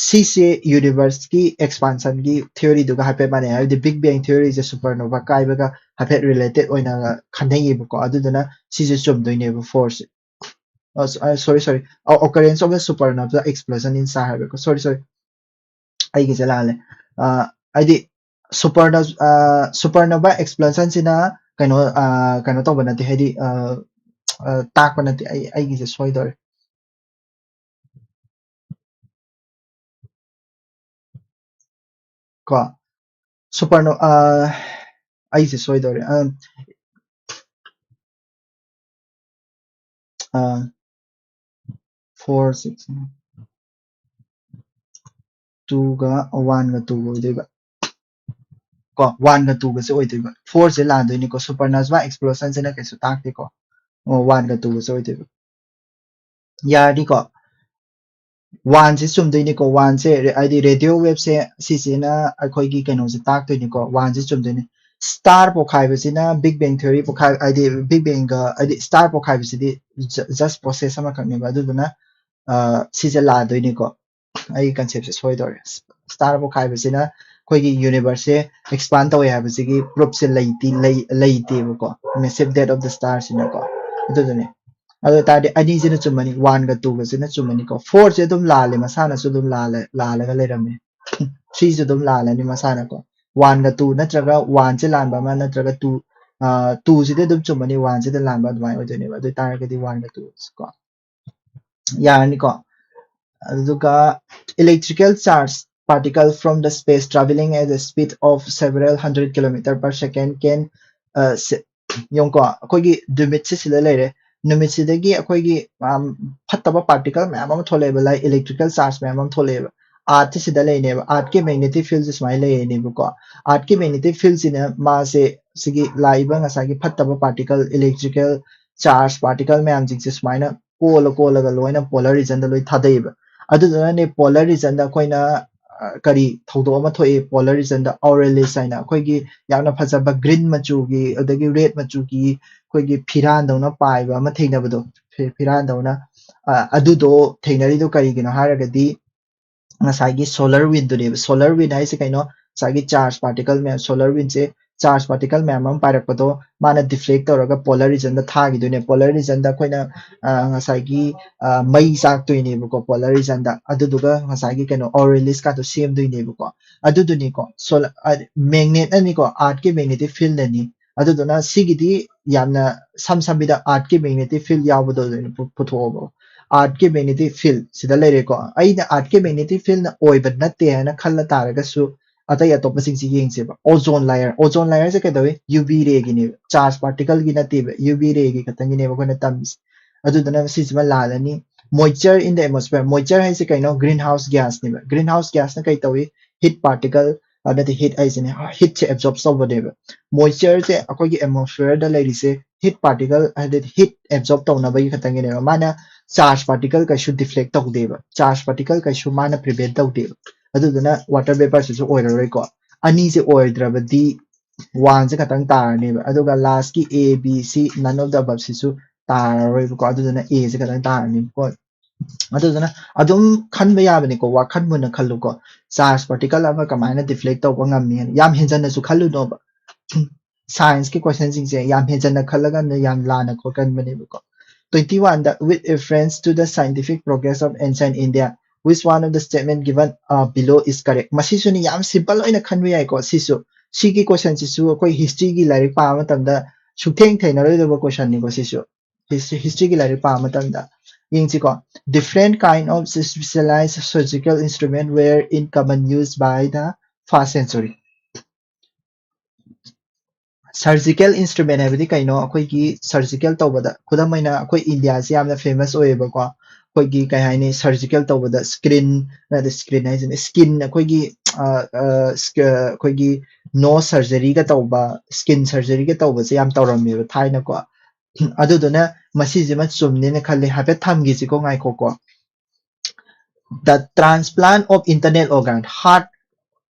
ꯁꯤꯁꯦ ꯌꯨꯅꯤꯚꯔꯁꯀꯤ ꯑꯦꯛꯁꯄꯥꯟꯁꯟꯒꯤ ꯊꯤꯑꯣꯔꯤꯗꯨꯒ ꯍꯥꯏꯐꯦꯠ ꯃꯥꯟꯅꯩ ꯍꯥꯏꯕꯗꯤ ꯕꯤग ꯕꯦꯡ ꯊꯤꯑꯣꯔꯤꯁꯦ ꯁꯨꯄꯔꯅꯣꯚꯥ ꯀꯥꯏꯕꯒ ꯍꯥꯏꯐꯦꯠ ꯔꯤꯂꯦꯇꯦഡ് ꯑꯣꯏꯅ ꯈꯟꯅꯩꯌꯦꯕꯀꯣ ꯑꯗꯨꯗꯨꯅ ꯁꯤꯁꯦ ꯆꯨꯝꯗꯣꯏꯅꯦꯕ ꯐꯣꯔꯁꯦ ꯁꯣꯔꯤ occurrence of the supernova explosion in star ꯍꯥꯏꯕꯀꯣ ꯁꯣꯔꯤ ꯑꯩꯒꯤꯁꯦ ꯂꯥꯜꯂꯦ ꯍꯥꯏꯗꯤ ꯁꯨꯄꯔꯅꯣꯚꯥ ꯑꯦꯛꯁꯄ꯭ꯂꯣꯖꯟꯁꯤꯅ ꯀꯩꯅꯣ ꯇꯧꯕ ꯅꯠꯇꯦ ꯍꯥꯏꯗꯤ ꯇꯥꯛꯄ ꯅꯠꯇꯦ ꯑꯩꯒꯤꯁꯦ ꯁꯣꯏꯗꯧꯔꯦ ko supernova ꯑꯩꯁꯦ ꯁꯣꯏꯗꯧꯔꯦ 4 6 2 गा 1 गा 2 ꯑꯣꯏꯗꯣꯏꯕ ꯀꯣ 1 गा 2 ꯒꯁꯦ ꯑꯣꯏꯗꯣꯏꯕ 4 ꯁꯦ ꯂꯥꯟꯗꯣꯏꯅꯤꯀꯣ ꯁꯨꯄꯔꯅꯣꯚꯥ ꯑꯦꯛꯁꯄ꯭ꯂꯣꯁꯟ ꯁꯤꯅ ꯀꯩꯁꯨ ꯇꯥꯛꯇꯦꯀꯣ 1 गा 2 ꯒꯁꯦ ꯑꯣꯏꯗꯣꯏꯕ ꯌꯥꯔꯗꯤꯀꯣ 1 ꯁꯦ ꯆꯨꯝꯗꯣꯏꯅꯤꯀꯣ 1 ꯁꯦ ꯍꯥꯏꯗꯤ ꯔꯦꯗꯤꯑꯣ ꯋꯦꯕ ꯁꯦ ꯁꯤꯁꯤꯅ ꯑꯩꯈꯣꯏꯒꯤ ꯀꯩꯅꯣꯁꯦ ꯇꯥꯛꯇꯣꯏꯅꯤꯀꯣ 1 ꯁꯦ ꯆꯨꯝꯗꯣꯏꯅꯤ ꯁ꯭ꯇꯥꯔ ꯄꯣꯈꯥꯏꯕꯁꯤꯅ ꯕꯤग ꯕꯦꯡ ꯊꯤꯑꯣꯔꯤ ꯄꯣꯈꯥꯏ ꯍꯥꯏꯗꯤ ꯕꯤग ꯕꯦꯡꯒ ꯍꯥꯏꯗꯤ ꯁ꯭ꯇꯥꯔ ꯄꯣꯈꯥꯏꯕꯁꯤꯗꯤ ꯖꯁ ꯄ꯭ꯔꯣꯁꯦꯁ ꯑꯃꯈꯛꯅꯦꯕ ꯑꯗꯨꯗꯨꯅ ꯁꯤꯁꯦ ꯂꯥꯟꯗꯣꯏꯅꯤꯀꯣ ꯑꯩ ꯀꯟꯁꯦꯞꯁꯦ ꯁꯣꯏꯗꯧꯔꯦ ꯁ꯭ꯇꯥꯔ ꯄꯣꯈꯥꯏꯕꯁꯤꯅ ꯑꯩꯈꯣꯏꯒꯤ ꯌꯨꯅꯤꯚꯔꯁꯁꯦ ꯑꯦꯛꯁꯄꯥꯟ ꯇꯧꯋꯦ ꯍꯥꯏꯕꯁꯤꯒꯤ ꯄ꯭ꯔꯨꯐꯁꯦ ꯂꯩꯇꯦꯕꯀꯣ ꯃꯦꯁꯤꯞ ꯗꯦꯠ ꯑꯣꯐ ꯗ ꯁ꯭ꯇꯥꯔꯁꯤꯅꯀꯣ ꯑꯗꯨꯗꯨꯅꯦ ꯑꯗꯨ ꯑꯣꯏꯇꯥꯔꯗꯤ ꯑꯅꯤꯁꯤꯅ ꯆꯨꯝꯃꯅꯤ 1 ꯒ 2 ꯒꯁꯤꯅ ꯆꯨꯝꯃꯅꯤꯀꯣ 4 ꯁꯦ ꯑꯗꯨꯝ ꯂꯥꯜꯂꯦ ꯃꯁꯥꯅꯁꯨ ꯑꯗꯨꯝ ꯂꯥꯜꯂꯒ ꯂꯩꯔꯝꯃꯦ 3 ꯁꯨ ꯑꯗꯨꯝ ꯂꯥꯜꯂꯅꯤ ꯃꯁꯥꯅꯀꯣ 1 ꯒ 2 ꯅꯠꯇ꯭ꯔꯒ 1 ꯁꯦ ꯂꯥꯟꯕ ꯑꯃ ꯅꯠꯇ꯭ꯔꯒ 2 ꯁꯤꯗꯤ ꯑꯗꯨꯝ ꯆꯨꯝꯃꯅꯤ 1 ꯁꯤꯗ ꯂꯥꯟꯕ ꯑꯗꯨꯃꯥꯏꯅ ꯑꯣꯏꯗꯣꯏꯅꯦꯕ ꯑꯗꯨ ꯑꯣꯏꯇꯥꯔꯒꯗꯤ 1 ꯒ 2 ꯀꯣ ꯌꯥꯔꯅꯤꯀꯣ ꯑꯗꯨꯒ electrical charge particle from the space traveling at the speed of several hundred kilometer per second can ꯌꯦꯡꯉꯨꯀꯣ ꯑꯩꯈꯣꯏꯒꯤ ꯅꯨꯃꯤꯠꯁꯦ ꯁꯤꯗ ꯂꯩꯔꯦ ꯅꯨꯃꯤꯠꯁꯤꯗꯒꯤ ꯑꯩꯈꯣꯏꯒꯤ ꯐꯠꯇꯕ ꯄꯥꯔꯇꯤꯀꯜ ꯃꯌꯥꯝ ꯑꯃ ꯊꯣꯛꯂꯛꯑꯦꯕ ꯂꯥꯏꯛ electrical charge ꯃꯌꯥꯝ ꯑꯃ ꯊꯣꯛꯂꯛꯑꯦꯕ ꯑꯥꯔꯠꯁꯦ ꯁꯤꯗ ꯂꯩꯅꯦꯕ ꯑꯥꯔꯠꯀꯤ ꯃꯦग्ꯅꯦꯇꯤक ꯐꯤꯜꯁꯦ ꯁꯨꯃꯥꯏꯅ ꯂꯩꯔꯅꯦꯕꯀꯣ ꯑꯥꯔꯠꯀꯤ ꯃꯦग्ꯅꯦꯇꯤक ꯐꯤꯜꯁꯤꯅ ꯃꯥꯁꯦ ꯁꯤꯒꯤ ꯂꯥꯛꯏꯕ ꯉꯁꯥꯏꯒꯤ ꯐꯠꯇꯕ ꯄꯥꯔꯇꯤꯀꯜ electrical charge ꯄꯥꯔꯇꯤꯀꯜ ꯃꯌꯥꯝꯁꯤꯡꯁꯦ ꯁꯨꯃꯥꯏꯅ ꯀꯣꯜꯂꯒ ꯂꯣꯏꯅ ꯄꯣꯂꯔ ꯔꯤꯖꯟꯗ ꯂꯣꯏ ꯊꯥꯗꯩꯑꯕ ꯑꯗꯨꯗꯨꯅꯅꯦ ꯄꯣꯂꯔ ꯔꯤꯖꯟꯗ ꯑꯩꯈꯣꯏꯅ ꯀꯔꯤ ꯊꯧꯗꯣꯛ ꯑꯃ ꯊꯣꯛꯏ ꯄꯣꯂꯔ ꯔꯤꯖꯟꯗ ꯑꯣꯔꯦꯂꯤꯁ ꯍꯥꯏꯅ ꯑꯩꯈꯣꯏꯒꯤ ꯌꯥꯝꯅ ꯐꯖꯕ ꯒ꯭ꯔꯤꯟ ꯃꯆꯨꯒꯤ ꯑꯗꯒꯤ ꯔꯦꯗ ꯃꯆꯨꯒꯤ ꯑꯩꯈꯣꯏꯒꯤ ꯐꯤꯔꯥꯟꯗꯧꯅ ꯄꯥꯏꯕ ꯑꯃ ꯊꯦꯡꯅꯕꯗꯣ ꯐꯤꯔꯥꯟꯗꯧꯅ ꯑꯗꯨꯗꯣ ꯊꯦꯡꯅꯔꯤꯗꯣ ꯀꯔꯤꯒꯤꯅꯣ ꯍꯥꯏꯔꯒꯗꯤ ꯉꯁꯥꯏꯒꯤ ꯁꯣꯂꯔ ꯋꯤꯟꯗꯨꯅꯦꯕ ꯁꯣꯂꯔ ꯋꯤꯟ ꯍꯥꯏꯁꯦ ꯀꯩꯅꯣ ꯉꯁꯥꯏꯒꯤ ꯆꯥꯔꯖ ꯄꯥꯔꯇꯤꯀꯜ ꯃꯌꯥꯝ ꯁꯣꯂꯔ ꯋꯤꯟꯁꯦ ꯆꯥꯔꯖ ꯄꯥꯔꯇꯤꯀꯜ ꯃꯌꯥꯝ ꯑꯃ ꯄꯥꯏꯔꯛꯄꯗꯣ ꯃꯥꯅ ꯗꯤꯐ꯭ꯂꯦꯛ ꯇꯧꯔꯒ ꯄꯣꯂꯔ ꯔꯤꯖꯟꯗ ꯊꯥꯈꯤꯗꯣꯏꯅꯦ ꯄꯣꯂꯔ ꯔꯤꯖꯟꯗ ꯑꯩꯈꯣꯏꯅ ꯉꯁꯥꯏꯒꯤ ꯃꯩ ꯆꯥꯛꯇꯣꯏꯅꯦꯕꯀꯣ ꯄꯣꯂꯔ ꯔꯤꯖꯟꯗ ꯑꯗꯨꯗꯨꯒ ꯉꯁꯥꯏꯒꯤ ꯀꯩꯅꯣ ꯑꯣꯔꯦꯂꯤꯁꯀꯥꯗꯣ ꯁꯦꯝꯗꯣꯏꯅꯦꯕꯀꯣ ꯑꯗꯨꯗꯨꯅꯤꯀꯣ ꯃꯦꯒꯅꯦꯠꯅꯅꯤꯀꯣ ꯑꯥꯔꯠꯀꯤ ꯃꯦꯒꯅꯦꯇꯤक ꯐꯤꯜꯗꯅꯤ ꯑꯗꯨꯗꯨꯅ ꯁꯤꯒꯤꯗꯤ ꯌꯥꯝꯅ ꯁꯝ ꯁꯝꯕꯤꯗ ꯑꯥꯔꯠꯀꯤ ꯃꯦꯒꯅꯦꯇꯤक ꯐꯤꯜ ꯌꯥꯎꯕꯗꯣ ꯄꯨꯊꯣꯛꯑꯣꯕ ꯑꯥꯔꯠꯀꯤ ꯃꯦꯒꯅꯦꯇꯤक ꯐꯤꯜ ꯁꯤꯗ ꯂꯩꯔꯦꯀꯣ ꯑꯩꯅ ꯑꯥꯔꯠꯀꯤ ꯃꯦꯒꯅꯦꯇꯤक ꯐꯤꯜꯅ ꯑꯣꯏꯕ ꯅꯠꯇꯦ ꯍꯥꯏꯅ ꯈꯜꯂ ꯇꯥꯔꯒꯁꯨ ꯑꯇꯩ ꯑꯇꯣꯞꯄꯁꯤꯡꯁꯤ ꯌꯦꯡꯁꯦꯕ ꯑꯣꯖꯣꯟ ꯂꯥꯌꯔꯁꯦ ꯀꯩꯗꯧꯏ UV ꯔꯦꯒꯤꯅꯦꯕ ꯆꯥꯔꯖ ꯄꯥꯔꯇꯤꯀꯜꯒꯤ ꯅꯠꯇꯦꯕ UV ꯔꯦꯒꯤ ꯈꯛꯇꯪꯒꯤꯅꯦꯕ ꯑꯩꯈꯣꯏꯅ ꯇꯝꯃꯤꯁꯦ ꯑꯗꯨꯗꯨꯅ ꯁꯤꯁꯤꯃ ꯂꯥꯜꯂꯅꯤ moisture in the atmosphere moisture ꯍꯥꯏꯁꯦ ꯀꯩꯅꯣ green house gasꯅꯦꯕ green house gasꯅ ꯀꯩ ꯇꯧꯏ heat particle ꯅꯠꯇꯦ heat ꯍꯥꯏꯁꯤꯅꯦ heatꯁꯦ absorb ꯇꯧꯕꯅꯦꯕ moistureꯁꯦ ꯑꯩꯈꯣꯏꯒꯤ atmosphere ꯂꯩꯔꯤꯁꯦ heat particle ꯍꯥꯏꯗꯤ heat absorb ꯇꯧꯅꯕꯒꯤ ꯈꯛꯇꯪꯒꯤꯅꯦꯕ ꯃꯥꯅ charge particle ꯀꯩꯁꯨ deflect ꯇꯧꯗꯦꯕ charge particle ꯀꯩꯁꯨ ꯃꯥꯅ prevent ꯇꯧꯗꯦꯕ ꯑꯗꯨꯗꯨꯅ water vapor ꯁꯤꯁꯨ ꯑꯣꯏꯔꯔꯣꯏꯀꯣ ꯑꯅꯤꯁꯦ ꯑꯣꯏꯗ꯭ꯔꯕꯗꯤ 1 ꯁꯦ ꯈꯛꯇꯪ ꯇꯥꯔꯅꯦꯕ ꯑꯗꯨꯒ ꯂꯥꯁꯀꯤ A B C none of the above ꯁꯤꯁꯨ ꯇꯥꯔꯔꯣꯏꯕꯀꯣ ꯑꯗꯨꯗꯨꯅ A ꯁꯦ ꯈꯛꯇꯪ ꯇꯥꯔꯅꯤꯀꯣ ꯑꯗꯨꯗꯨꯅ ꯑꯗꯨꯝ ꯈꯟꯕ ꯌꯥꯕꯅꯤꯀꯣ ꯋꯥꯈꯟ ꯃꯨꯟꯅ ꯈꯜꯂꯨꯀꯣ ꯆꯥꯔꯖ ꯄꯥꯔꯇꯤꯀꯜ ꯑꯃ ꯀꯃꯥꯏꯅ ꯗꯤꯐ꯭ꯂꯦꯛ ꯇꯧꯕ ꯉꯝꯃꯤ ꯌꯥꯝ ꯍꯦꯟꯖꯟꯅꯁꯨ ꯈꯜꯂꯨꯅꯣꯕ ꯁꯥꯏꯟꯁꯀꯤ ꯀꯣꯏꯁꯟꯁꯤꯡꯁꯦ ꯌꯥꯝ ꯍꯦꯟꯖꯟꯅ ꯈꯜꯂꯒꯅ ꯌꯥꯝ ꯂꯥꯟꯅ ꯈꯣꯠꯀꯟꯕꯅꯦꯕꯀꯣ 21ꯗ with reference to the scientific progress of ancient India which one of the statement given below is correct ꯃꯁꯤꯁꯨꯅꯤ ꯌꯥꯝ ꯁꯤꯝꯄꯜ ꯑꯣꯏꯅ ꯈꯟꯕ ꯌꯥꯏꯀꯣ ꯁꯤꯁꯨ ꯁꯤꯒꯤ ꯀꯣꯏꯁꯟꯁꯤꯁꯨ ꯑꯩꯈꯣꯏ ꯍꯤꯁꯇ꯭ꯔꯤꯒꯤ ꯂꯥꯏꯔꯤꯛ ꯄꯥꯕ ꯃꯇꯝꯗ ꯁꯨꯛꯊꯦꯡ ꯊꯦꯡꯅꯔꯣꯏꯗꯕ ꯀꯣꯏꯁꯟꯅꯤꯀꯣ ꯁꯤꯁꯨ ꯍꯤꯁꯇ꯭ꯔꯤꯒꯤ ꯂꯥꯏꯔꯤꯛ ꯄꯥꯕ ꯃꯇꯝꯗ ꯌꯦꯡꯁꯤꯀꯣ different kind of specialized surgical instrument were in common use by the first century surgical instrument है कहीं अखोई सर्जिकल तौबद खुदम अखोई इंडिया से यामना फेमस होएबको अखोई कई हाइनी सर्जिकल तौबद स्क्रीन स्क्रीन है स्किन अखोई अखोई नो सर्जरी का तौब स्किन सर्जरी का तौब से याम तौरमेब थाइनको अदुदुना मसीजिमा चुमनेना खल्ले हाफेट थमगिसिको गाइखोको the transplant of internal organ heart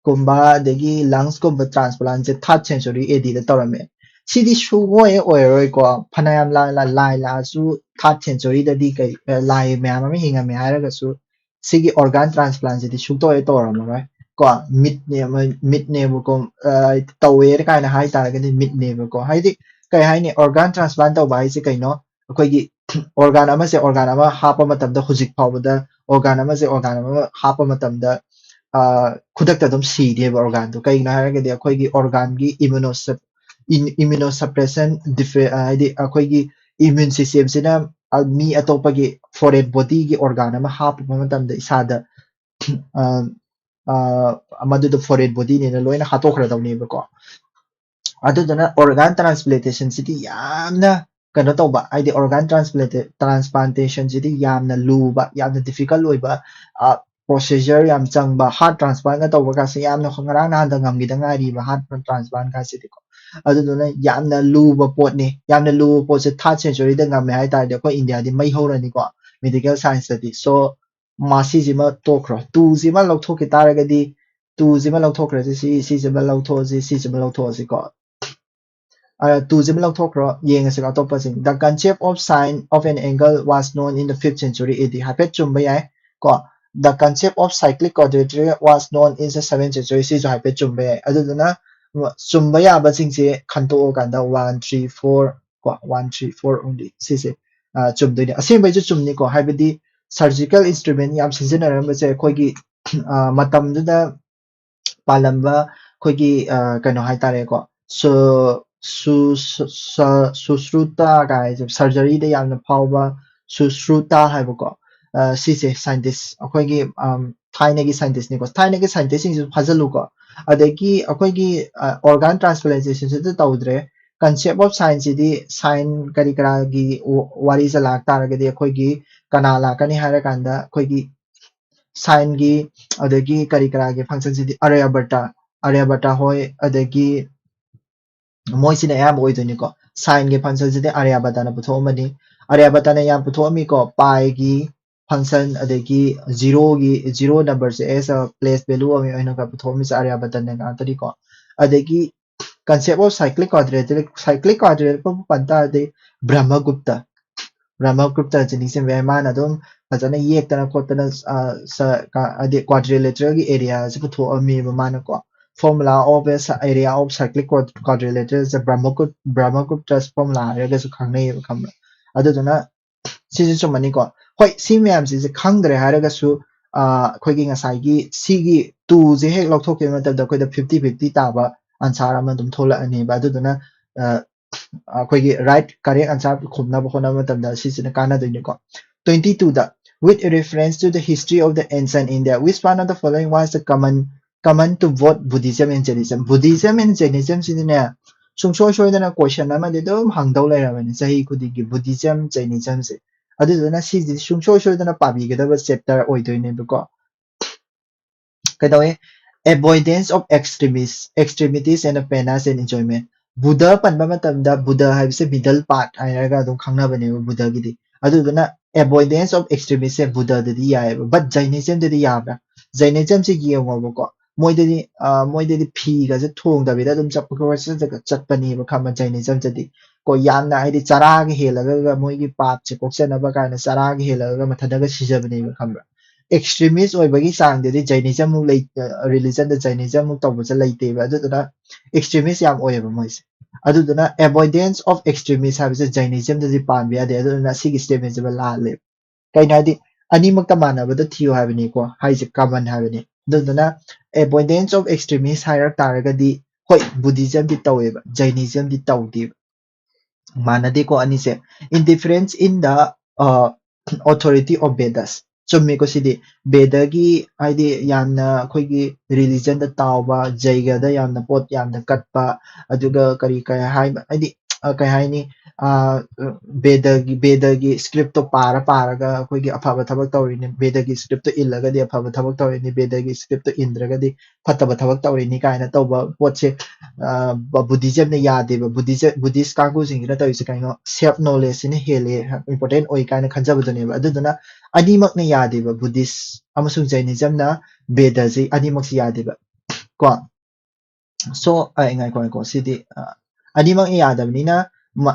कुंबा दगी लंग्स कुंबा ट्रांसप्लांट से 3rd century AD दा तौरमे सिदी सुगोय ओयरोय को फनायाम ला लासु 3rd century ददी कई लाई म्याम में हिंगा में हायरगसु सिगी organ transplant सिदी सुतोय तौरमरोय को मिट ने को तौवे कायना हाय तारगदि मिट ने को हाइदि कई हाइनि organ transplant तौबा हाइसे कइनो अखोइगी organ अमा से organ अमा हापा मतमदा हुजिक फावबदा organ अमा से organ अमा हापा मतमदा खुदक तदम सीदेब organ तो कई ना है कि organ की immunosuppression हाइदि अखोइगी immune system सिना मी अतोपगी foreign body की organ अमा हापा मतमदा इसादा ꯃꯗꯨꯗ foreign body-ꯅꯦꯅ ꯂꯣꯏꯅ ꯍꯥꯠꯇꯣꯛꯈ꯭ꯔꯗꯧꯅꯦꯕꯀꯣ ꯑꯗꯨꯗꯨꯅ organ transplantation ꯁꯤꯗꯤ ꯌꯥꯝꯅ ꯀꯩꯅꯣ ꯇꯧꯕ ꯍꯥꯏꯗꯤ organ transplantation ꯁꯤꯗꯤ ꯌꯥꯝꯅ ꯂꯨꯕ ꯌꯥꯝꯅ difficult ꯑꯣꯏꯕ procedure ꯌꯥꯝ ꯆꯪꯕ heart transplant ꯇꯧꯕ ꯀꯥꯁꯦ ꯌꯥꯝꯅ ꯉꯔꯥꯡ ꯅꯍꯥꯟꯗ ꯉꯝꯈꯤꯗ ꯉꯥꯏꯔꯤꯕ heart transplant ꯀꯥꯁꯤꯗꯤꯀꯣ ꯑꯗꯨꯗꯨꯅ ꯌꯥꯝꯅ ꯂꯨꯕ ꯄꯣꯠꯅꯤ ꯌꯥꯝꯅ ꯂꯨꯕ ꯄꯣꯠꯁꯦ 3rd century-ꯗ ꯉꯝꯃꯦ ꯍꯥꯏꯇꯥꯔꯗꯤ ꯑꯩꯈꯣꯏ ꯏꯟꯗꯤꯌꯥꯗꯤ ꯃꯩ ꯍꯧꯔꯅꯤꯀꯣ medical science-ꯇꯗꯤ so ꯃꯁꯤꯁꯤꯃ ꯇꯣꯛꯈ꯭ꯔꯣ 2ꯁꯤꯃ ꯂꯧꯊꯣꯛꯈꯤ ꯇꯥꯔꯒꯗꯤ 2ꯁꯤꯃ ꯂꯧꯊꯣꯛꯈ꯭ꯔꯁꯤ ꯁꯤꯁꯤꯃ ꯂꯧꯊꯣꯛꯑꯁꯤ ꯁꯤꯁꯤꯃ ꯂꯧꯊꯣꯛꯑꯁꯤꯀꯣ 2ꯁꯤꯃ ꯂꯧꯊꯣꯛꯈ꯭ꯔꯣ ꯌꯦꯡꯉꯁꯤꯀꯣ ꯑꯇꯣꯞꯄꯁꯤꯡ the concept of sign of an angle was known in the 5th century AD ꯍꯥꯏꯐꯦꯠ ꯆꯨꯝꯕ ꯌꯥꯏ ꯀꯣ the concept of cyclic quadrilateral was known in the 7th century ꯁꯤꯁꯨ ꯍꯥꯏꯐꯦꯠ ꯆꯨꯝꯕ ꯌꯥꯏ ꯑꯗꯨꯗꯨꯅ ꯆꯨꯝꯕ ꯌꯥꯕꯁꯤꯡꯁꯦ ꯈꯟꯇꯣꯛꯑꯀꯥꯟꯗ 1 3 4 ꯀꯣ 1 3 4 only ꯁꯤꯁꯦ ꯆꯨꯝꯗꯣꯏꯅꯦ ꯑꯁꯦꯡꯕꯩꯁꯨ ꯆꯨꯝꯅꯤꯀꯣ ꯍꯥꯏꯕꯗꯤ surgical instrument ꯌꯥꯝ ꯁꯤꯖꯤꯟꯅꯔꯝꯕꯁꯦ ꯑꯩꯈꯣꯏꯒꯤ ꯃꯇꯝꯗꯨꯗ ꯄꯥꯜꯂꯝꯕ ꯑꯩꯈꯣꯏꯒꯤ ꯀꯩꯅꯣ ꯍꯥꯏꯇꯥꯔꯦꯀꯣ ꯁꯨꯁ꯭ꯔꯨꯇꯥ ꯀꯥꯏꯁꯦ ꯁꯔꯖꯔꯤꯗ ꯌꯥꯝꯅ ꯐꯥꯎꯕ ꯁꯨꯁ꯭ꯔꯨꯇꯥ ꯍꯥꯏꯕꯀꯣ ꯁꯤꯁꯦ ꯁꯥꯏꯟꯇꯤꯁ ꯑꯩꯈꯣꯏꯒꯤ ꯊꯥꯏꯅꯒꯤ ꯁꯥꯏꯟꯇꯤꯁꯅꯤꯀꯣ ꯊꯥꯏꯅꯒꯤ ꯁꯥꯏꯟꯇꯤꯁꯁꯤꯡꯁꯨ ꯐꯥꯖꯜꯂꯨꯀꯣ ꯑꯗꯒꯤ ꯑꯩꯈꯣꯏꯒꯤ organ transplantation ꯇꯧꯗ꯭ꯔꯦ concept of science CD sign ꯀꯔꯤ ꯀꯔꯥꯒꯤ ꯋꯥꯔꯤꯁꯦ ꯂꯥꯛ ꯇꯥꯔꯒꯗꯤ ꯑꯩꯈꯣꯏꯒꯤ ꯀꯅꯥ ꯂꯥꯛꯀꯅꯤ ꯍꯥꯏꯔꯀꯥꯟꯗ ꯑꯩꯈꯣꯏꯒꯤ साइनगी अदगी करी करागे फंक्शन सिदी आर्यभट्टा होय अदगी मोइसिना याम ओइदोनिको साइन गे फंक्शन सिदी आर्यभट्टाना पुथोमनी आर्यभट्टाना याम पुथोमिको पाई गी फंक्शन अदगी जीरो नंबर से एज अ प्लेस वैल्यू अमी ओइना का पुथोमिस आर्यभट्टाना गातरिको अदगी concept of cyclic quadrilateral पंता अदे ब्रह्मगुप्ता जनिसे वैमान अदुम फजना येक्तना खोतना अदे quadrilateral की area से पुथोअमी मानको formula of area of cyclic quadrilateral is Brahmagupta's formula हायरगसु खंगनै खम्बा अदुदुना सिजु चुमनिको होय सी मैम सिजे खंगद्रे हायरगसु अखोइगी ngसाइगी सिगी 2 जे हेक लौथोके मतदा अखोइदा 50-50 ताबा आंसर अमा दुम थोलअनी बा अदुदुना अखोइगी राइट करेक्ट आंसर खुमना बखोना मतदा सिसिना कानादोइनिको 22 दा with reference to the history of the ancient India which one of the following was the common to both Buddhism and Jainism सिदिने सुंसोय सोयदना क्वेश्चन अमदि दम हांगदौ लेराबनि सही खुदिगी Buddhism Jainism से अदुदना सिजि सुंसोय सोयदना पाबिगदब चैप्टर ओइदोइनेबको कदवे avoidance of extremities and penas and enjoyment Buddha panba matamda Buddha haibse middle part hairaga adum khangnabane Buddha gidi aduduna avoidance of extremism se Buddha dadi yae but Jainism dadi yabra Jainism se yengobako moidadi phi ga se thong da bida dum chapko se chatpani ba khama Jainism dadi ko yamna haidi chara ge helaga ga moigi pap che kokchana ba kana chara ge helaga mathada ga sijabani ba khambra extremist ओइबगी चांगदेदि Jainism मु लै religion द Jainism मु तौबसे लैतेबा अदुदुना extremist याम ओयबा मोइसे अदुदुना avoidance of extremist हाबिसे जैनिज्म ददि पानबे यादे अदुदुना सिगि स्टेटमेंट जे लाले कैनादि अनिमक्ता मानबदा थियो हाबिनि को हाइजे कमन हाबिनि अदुदुना avoidance of extremist हायरक तारगदि होय बुद्धिज्म दि तौएबा जैनिज्म दि तौदि मानदे को अनिसे indifference in the authority of Vedas चुम्मेको सिदि वेदगी हाइदि यामना अखोइगी रिलीजन द तावबा जैगा द यामना पोट यामना कटपा अदुगा करी काय हाइदि काय हाइनि वेदगी स्क्रिप्ट तो पारगा अखोइगी अफाबा थबक तौरिनि वेदगी स्क्रिप्ट तो इल्लगदि अफाबा थबक तौरिनि वेदगी स्क्रिप्ट तो इंद्रगदि फतबा थबक तौरिनि कायना तौबा पोटसे बुद्धिज्म ने यादेबा बुद्धिस्ट कांगु सिंगिना तौइसे काइनो सेल्फ नॉलेज ने हेले इंपोर्टेंट ओइ कायना खंजबदनेबा अदुदुना अनिमकने यादेबा बुद्धिस्ट अमसुंग जैनिज्म ना वेदजे अनिमक यादेबा को सो को सिदि अनिमक यादबनिना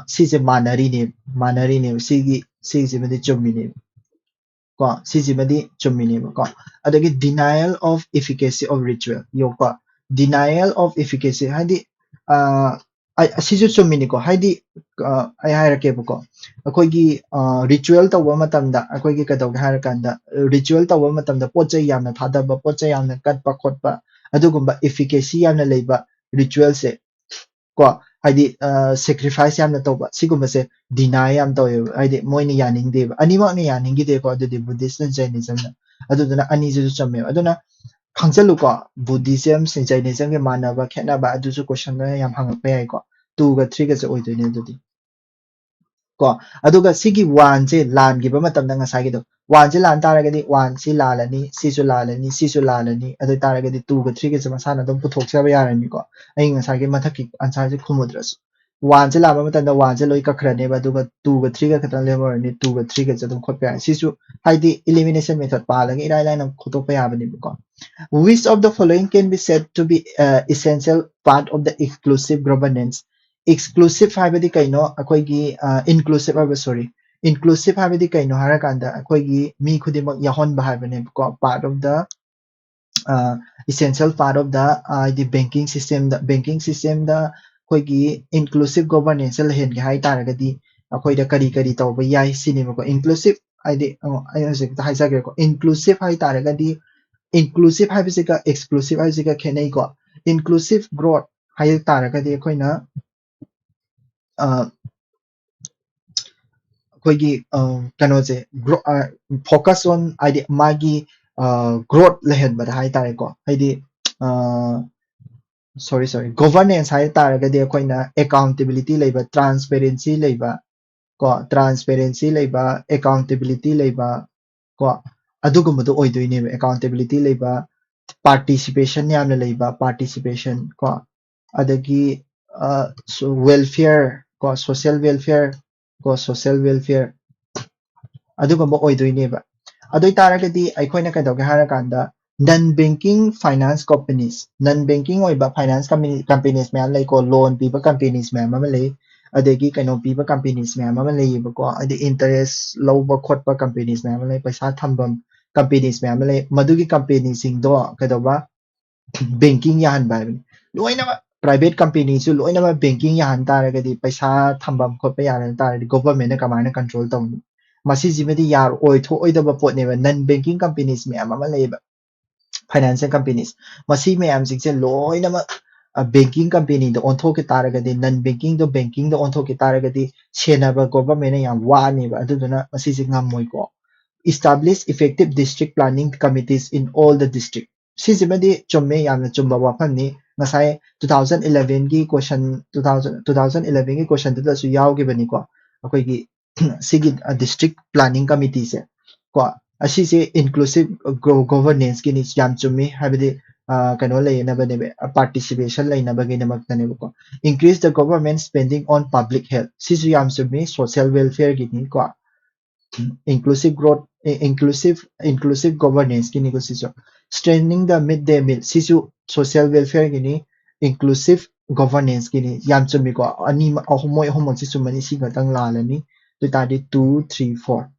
सिजे मानरीने सिगे मदि चुम्मिने को सिजे मदि चुम्मिने को अदगी denial of efficacy of ritual यो को denial of efficacy हाइदि सिजु चुम्मिने को हाइदि आई हायरकेबको अखोइगी रिचुअल तौबा मतमदा अखोइगी कदौगे हायरकांदा रिचुअल तौबा मतमदा पोचे यामना थादबा पोचे यामना कटपा खोटपा अदुगुंबा efficacy यामना लेबा रिचुअल से को हाइदि sacrifice यामना तौबा सिगुंबसे deny याम तौए हाइदि मोइने यानिंगदेबा अनिमकने यानिंगिदे को अदुदि बुद्धिस्ट जैनिज्म अदुदुना अनिजु चम्मे अदुना ꯈꯪꯖꯜꯂꯨꯀꯣ Buddhism Jainism ꯒꯤ ꯃꯥꯟꯅꯕ ꯈꯦꯠꯅꯕ ꯑꯗꯨꯁꯨ question ꯗ ꯌꯥꯝ ꯍꯪꯉꯛꯄ ꯌꯥꯏꯀꯣ 2 ꯒ 3 ꯒꯁꯦ ꯑꯣꯏꯗꯣꯏꯅꯦ ꯑꯗꯨꯗꯤ ꯀꯣ ꯑꯗꯨꯒ ꯁꯤꯒꯤ 1 ꯁꯦ ꯂꯥꯟꯈꯤꯕ ꯃꯇꯝꯗ ꯉꯁꯥꯏꯒꯤꯗꯣ 1 ꯁꯦ ꯂꯥꯟ ꯇꯥꯔꯒꯗꯤ 1 ꯁꯤ ꯂꯥꯜꯂꯅꯤ ꯁꯤꯁꯨ ꯂꯥꯜꯂꯅꯤ ꯁꯤꯁꯨ ꯂꯥꯜꯂꯅꯤ ꯑꯗꯨ ꯇꯥꯔꯒꯗꯤ 2 ꯒ 3 ꯒꯁꯦ ꯃꯁꯥꯅ ꯑꯗꯨꯝ ꯄꯨꯊꯣꯛꯆꯕ ꯌꯥꯔꯅꯤꯀꯣ ꯑꯩ ꯉꯁꯥꯏꯒꯤ ꯃꯊꯛꯀꯤ ꯑꯟꯁꯔꯁꯦ ꯈꯨꯝꯃꯨꯗ꯭ꯔꯁꯨ 1 ꯁꯦ ꯂꯥꯟꯕ ꯃꯇꯝꯗ 1 ꯁꯦ ꯂꯣꯏ ꯀꯛꯈ꯭ꯔꯅꯦꯕ ꯑꯗꯨꯒ 2 ꯒ 3 ꯒ ꯈꯛꯇꯪ ꯂꯦꯝꯍꯧꯔꯅꯤ 2 ꯒ 3 ꯒꯁꯦ ꯑꯗꯨꯝ ꯈꯣꯠꯄ ꯌꯥꯏ ꯁꯤꯁꯨ ꯍꯥꯏꯗꯤ elimination method ꯄꯥꯜꯂꯒ ꯏꯔꯥꯏ ꯂꯥꯏꯅ ꯈꯣꯠꯇꯣꯛꯄ ꯌꯥꯕꯅꯦꯕꯀꯣ which of the following can be said to be essential part of the exclusive governance exclusive ꯍꯥꯏꯕꯗꯤ ꯀꯩꯅꯣ ꯑꯩꯈꯣꯏꯒꯤ inclusive ꯍꯥꯏꯕ sorry inclusive ꯍꯥꯏꯕꯗꯤ ꯀꯩꯅꯣ ꯍꯥꯏꯔꯀꯥꯟꯗ ꯑꯩꯈꯣꯏꯒꯤ ꯃꯤ ꯈꯨꯗꯤꯡꯃꯛ ꯌꯥꯎꯍꯟꯕ ꯍꯥꯏꯕꯅꯦꯕꯀꯣ part of the essential part of the the banking system da ꯑꯩꯈꯣꯏꯒꯤ inclusive governance ꯂꯩꯍꯟꯒꯦ ꯍꯥꯏ ꯇꯥꯔꯒꯗꯤ ꯑꯩꯈꯣꯏꯗ ꯀꯔꯤ ꯇꯧꯕ ꯌꯥꯏ ꯁꯤꯅꯦꯕꯀꯣ inclusive ꯍꯥꯏꯗꯤ ꯑꯩ ꯍꯧꯖꯤꯛꯇ ꯍꯥꯏꯖꯒ꯭ꯔꯦꯀꯣ inclusive ꯍꯥꯏ ꯇꯥꯔꯒꯗꯤ inclusive ꯍꯥꯏꯕꯁꯤꯒ exclusive ꯍꯥꯏꯕꯁꯤꯒ ꯈꯦꯠꯅꯩꯀꯣ inclusive growth ꯍꯥꯏ ꯇꯥꯔꯒꯗꯤ ꯑꯩꯈꯣꯏꯅ ꯑꯩꯈꯣꯏꯒꯤ ꯀꯩꯅꯣꯁꯦ ꯐꯣꯀꯁ ꯑꯣꯟ ꯍꯥꯏꯗꯤ ꯃꯥꯒꯤ ꯒ꯭ꯔꯣꯠ ꯂꯩꯍꯟꯕꯗ ꯍꯥꯏ ꯇꯥꯔꯦꯀꯣ ꯍꯥꯏꯗꯤ sorry governance ꯍꯥꯏ ꯇꯥꯔꯒꯗꯤ ꯑꯩꯈꯣꯏꯅ accountability ꯂꯩꯕ transparency ꯂꯩꯕ ꯀꯣ transparency ꯂꯩꯕ accountability ꯂꯩꯕ ꯀꯣ ꯑꯗꯨꯒꯨꯝꯕꯗꯣ ꯑꯣꯏꯗꯣꯏꯅꯦꯕ accountability ꯂꯩꯕ participation ꯌꯥꯝꯅ ꯂꯩꯕ participation ꯀꯣ ꯑꯗꯒꯤ welfare ꯀꯣ social welfare ꯀꯣ social welfare ꯑꯗꯨꯒꯨꯝꯕ ꯑꯣꯏꯗꯣꯏꯅꯦꯕ ꯑꯗꯨ ꯑꯣꯏꯇꯥꯔꯒꯗꯤ ꯑꯩꯈꯣꯏꯅ ꯀꯩꯗꯧꯒꯦ ꯍꯥꯏꯔꯀꯥꯟꯗ non banking finance companies non banking ꯑꯣꯏꯕ finance companies ꯃꯌꯥꯝ ꯂꯩꯀꯣ loan ꯄꯤꯕ companies ꯃꯌꯥꯝ ꯑꯃ ꯂꯩ ꯑꯗꯒꯤ ꯀꯩꯅꯣ ꯄꯤꯕ companies ꯃꯌꯥꯝ ꯑꯃ ꯂꯩꯌꯦꯕꯀꯣ ꯍꯥꯏꯗꯤ interest ꯂꯧꯕ ꯈꯣꯠꯄ companies ꯃꯌꯥꯝ ꯑꯃ ꯂꯩ ꯄꯩꯁꯥ ꯊꯝꯐꯝ companies ꯃꯌꯥꯝ ꯑꯃ ꯂꯩ ꯃꯗꯨꯒꯤ companies ꯁꯤꯡꯗꯣ ꯀꯩꯗꯧꯕ banking ꯌꯥꯍꯟꯕ ꯍꯥꯏꯕꯅꯤ ꯂꯣꯏꯅꯃꯛ private companies ꯁꯨ ꯂꯣꯏꯅꯃꯛ banking ꯌꯥꯍꯟ ꯇꯥꯔꯒꯗꯤ ꯄꯩꯁꯥ ꯊꯝꯐꯝ ꯈꯣꯠꯄ ꯌꯥꯍꯟ ꯇꯥꯔꯒꯗꯤ government ꯅ ꯀꯃꯥꯏꯅ control ꯇꯧꯅꯤ ꯃꯁꯤꯁꯤꯃꯗꯤ ꯑꯣꯏꯊꯣꯛꯑꯣꯏꯗꯕ ꯄꯣꯠꯅꯦꯕ non banking companies ꯃꯌꯥꯝ ꯑꯃ ꯂꯩꯌꯦꯕ financial companies ꯃꯁꯤ ꯃꯌꯥꯝꯁꯤꯡꯁꯦ ꯂꯣꯏꯅꯃꯛ banking companyꯗ ꯑꯣꯟꯊꯣꯛꯈꯤ ꯇꯥꯔꯒꯗꯤ non bankingꯗꯣ bankingꯗ ꯑꯣꯟꯊꯣꯛꯈꯤ ꯇꯥꯔꯒꯗꯤ ꯁꯦꯟꯅꯕ government ꯅ ꯌꯥꯝ ꯋꯥꯅꯦꯕ ꯑꯗꯨꯗꯨꯅ ꯃꯁꯤꯁꯦ ꯉꯝꯃꯣꯏꯀꯣ establish effective district planning committees in all the district ꯁꯤꯁꯤꯃꯗꯤ ꯆꯨꯝꯃꯦ ꯌꯥꯝꯅ ꯆꯨꯝꯕ ꯋꯥꯐꯝꯅꯤ ꯉꯁꯥꯏ 2011ꯒꯤ question 2011ꯒꯤ questionꯗꯨꯗꯁꯨ ꯌꯥꯎꯈꯤꯕꯅꯤꯀꯣ ꯑꯩꯈꯣꯏꯒꯤ ꯁꯤꯒꯤ district planning committee ꯁꯦ ꯀꯣ ꯑꯁꯤꯁꯦ inclusive governance ꯒꯤꯅꯤ ꯌꯥꯝ ꯆꯨꯝꯃꯤ ꯍꯥꯏꯕꯗꯤ ꯀꯩꯅꯣ ꯂꯩꯅꯕꯅꯦꯕ participation ꯂꯩꯅꯕꯒꯤꯗꯃꯛꯇꯅꯦꯕꯀꯣ increase the government spending on public health ꯁꯤꯁꯨ ꯌꯥꯝ ꯆꯨꯝꯃꯤ social welfare ꯒꯤꯅꯤ ꯀꯣ inclusive growth inclusive governance ꯒꯤꯅꯤꯀꯣ ꯁꯤꯁꯨ strengthening the midday meal sisu social welfare gini inclusive governance gini yam chumi ko ani ahumoi ahumok si chumani si gatang lalani to tadi 2 3 4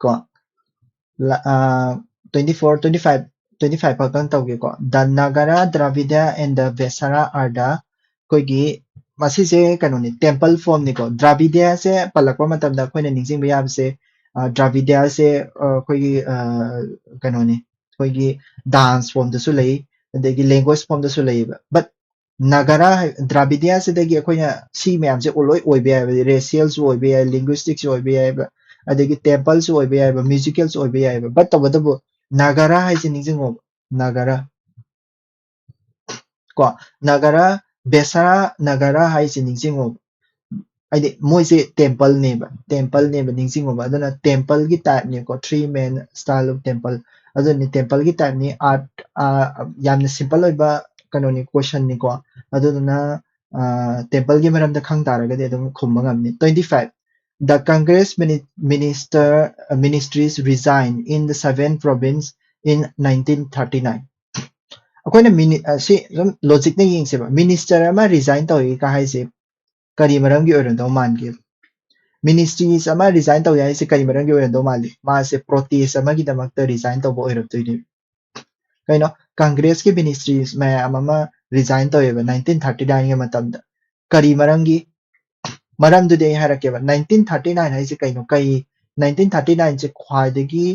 ko 24 25 25 patang tawge ko the Nagara Dravida and the Vesara are the koigi masi se kanoni temple form ni ko Dravida se palakpa matamda koina ningsing ba yabse Dravida se koigi kanoni ꯑꯩꯈꯣꯏꯒꯤ dance ꯐꯣꯝꯗꯁꯨ ꯂꯩ ꯑꯗꯒꯤ language ꯐꯣꯝꯗꯁꯨ ꯂꯩꯌꯦꯕ but ꯅꯥꯒꯥꯔꯥ ꯗ꯭ꯔꯥꯕꯤꯗꯤꯌꯥꯁꯤꯗꯒꯤ ꯑꯩꯈꯣꯏꯅ ꯁꯤ ꯃꯌꯥꯝꯁꯦ ꯂꯣꯏ ꯑꯣꯏꯕ ꯌꯥꯏꯕ ꯔꯦꯁꯤꯌꯦꯜꯁꯨ ꯑꯣꯏꯕ ꯌꯥꯏ ꯂꯤꯡꯒ꯭ꯋꯤꯁꯇꯤꯛꯁꯨ ꯑꯣꯏꯕ ꯌꯥꯏꯕ ꯑꯗꯒꯤ ꯇꯦꯝꯄꯜꯁꯨ ꯑꯣꯏꯕ ꯌꯥꯏꯕ ꯃ꯭ꯌꯨꯖꯤꯀꯦꯜꯁꯨ ꯑꯣꯏꯕ ꯌꯥꯏꯕ ꯕꯠ ꯇꯧꯕꯇꯕꯨ ꯅꯥꯒꯥꯔꯥ ꯍꯥꯏꯁꯦ ꯅꯤꯡꯁꯤꯡꯉꯣꯕ ꯅꯥꯒꯥꯔꯥ ꯀꯣ ꯅꯥꯒꯥꯔꯥ ꯕꯦꯁꯥꯔꯥ ꯅꯥꯒꯥꯔꯥ ꯍꯥꯏꯁꯦ ꯅꯤꯡꯁꯤꯡꯉꯣꯕ ꯍꯥꯏꯗꯤ ꯃꯣꯏꯁꯦ ꯇꯦꯝꯄꯜꯅꯦꯕ ꯅꯤꯡꯁꯤꯡꯉꯣꯕ ꯑꯗꯨꯅ ꯇꯦꯝꯄꯜꯒꯤ ꯇꯥꯏꯞꯅꯦꯀꯣ 3 main style of temple ꯑꯗꯨꯅꯤ ꯇꯦꯝꯄꯜꯒꯤ ꯇꯥꯏꯞꯅꯤ ꯑꯥꯔꯠ ꯌꯥꯝꯅ ꯁꯤꯝꯄꯜ ꯑꯣꯏꯕ ꯀꯩꯅꯣꯅꯤ ꯀꯣꯏꯁꯟꯅꯤꯀꯣ ꯑꯗꯨꯗꯨꯅ ꯇꯦꯝꯄꯜꯒꯤ ꯃꯔꯝꯗ ꯈꯪ ꯇꯥꯔꯒꯗꯤ ꯑꯗꯨꯝ ꯈꯨꯝꯕ ꯉꯝꯅꯤ 25 The Congress ministries resigned in the 7th province in 1939 ꯑꯩꯈꯣꯏꯅ ꯁꯤ ꯁꯨꯝ ꯂꯣꯖꯤꯛꯅ ꯌꯦꯡꯁꯦꯕ ꯃꯤꯅꯤꯁꯇꯔ ꯑꯃ ꯔꯤꯖꯥꯏꯟ ꯇꯧꯏ ꯀ ꯍꯥꯏꯁꯦ ꯀꯔꯤ ꯃꯔꯝꯒꯤ ꯑꯣꯏꯔꯝꯗꯧ ꯃꯥꯟꯒꯦ ꯃꯤꯅꯤꯁꯇ꯭ꯔꯤꯁ ꯑꯃ ꯔꯤꯖꯥꯏꯟ ꯇꯧꯏ ꯍꯥꯏꯁꯦ ꯀꯔꯤ ꯃꯔꯝꯒꯤ ꯑꯣꯏꯔꯝꯗꯧ ꯃꯥꯜꯂꯤ ꯃꯥꯁꯦ ꯄ꯭ꯔꯣꯇꯦꯁ ꯑꯃꯒꯤꯗꯃꯛꯇ ꯔꯤꯖꯥꯏꯟ ꯇꯧꯕ ꯑꯣꯏꯔꯝꯗꯣꯏꯅꯦ ꯀꯩꯅꯣ ꯀꯪꯒ꯭ꯔꯦꯁꯀꯤ ꯃꯤꯅꯤꯁꯇ꯭ꯔꯤꯁ ꯃꯌꯥꯝ ꯑꯃ ꯔꯤꯖꯥꯏꯟ ꯇꯧꯋꯦꯕ 1939ꯒꯤ ꯃꯇꯝꯗ ꯀꯔꯤ ꯃꯔꯝꯒꯤ ꯃꯔꯝꯗꯨꯗꯤ ꯑꯩ ꯍꯥꯏꯔꯛꯀꯦꯕ 1939 ꯍꯥꯏꯁꯦ ꯀꯩꯅꯣ 1939 ꯁꯦ ꯈ꯭ꯋꯥꯏꯗꯒꯤ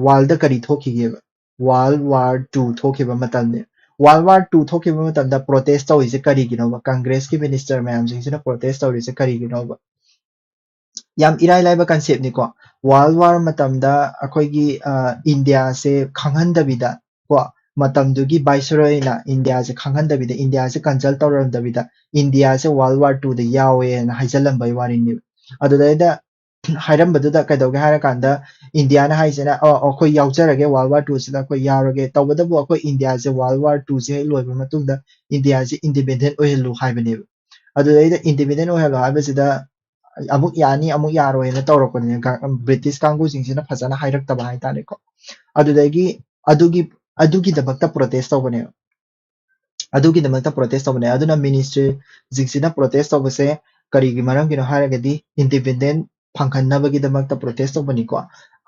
ꯋꯥꯔꯜꯗ ꯀꯔꯤ ꯊꯣꯛꯈꯤꯒꯦꯕ World War IIꯊꯣꯛꯈꯤꯕ ꯃꯇꯝꯅꯦ World War II ꯊꯣꯛꯈꯤꯕ ꯃꯇꯝꯗ ꯄ꯭ꯔꯣꯇꯦꯁ ꯇꯧꯔꯤꯁꯦ ꯀꯔꯤꯒꯤꯅꯣꯕ ꯀꯪꯒ꯭ꯔꯦꯁꯀꯤ ꯃꯤꯅꯤꯁꯇꯔ ꯃꯌꯥꯝꯁꯤꯡꯁꯤꯅ ꯄ꯭ꯔꯣꯇꯦꯁ ꯇꯧꯔꯤꯁꯦ ꯀꯔꯤꯒꯤꯅꯣꯕ yam irai lai ba concept ni ko world war matam da akhoi gi India se khanghan da bida ko matam du gi viceroy na India se khanghan da bida India se consult tawram da bida India se world war 2 da yawe na haijalam bai warin ni adu da hairam badu da kai dawge haira kanda India na haisena akhoi yawjarage world war 2 se da akhoi yawrage tawbada bu akhoi India se world war 2 se loi ba matung da India se independent oilu haibane adu da independent oilu haibasida amuk yani amuk yaroi na tawrakone British kangu jingsina fazana hairak taba haitare ko adudagi adugi damakta protest tawbane adugi damakta protest tawbane aduna ministry jingsina protest tawbase karigi maram gino haragadi independent phangkhanabagi damakta protest tawbani ko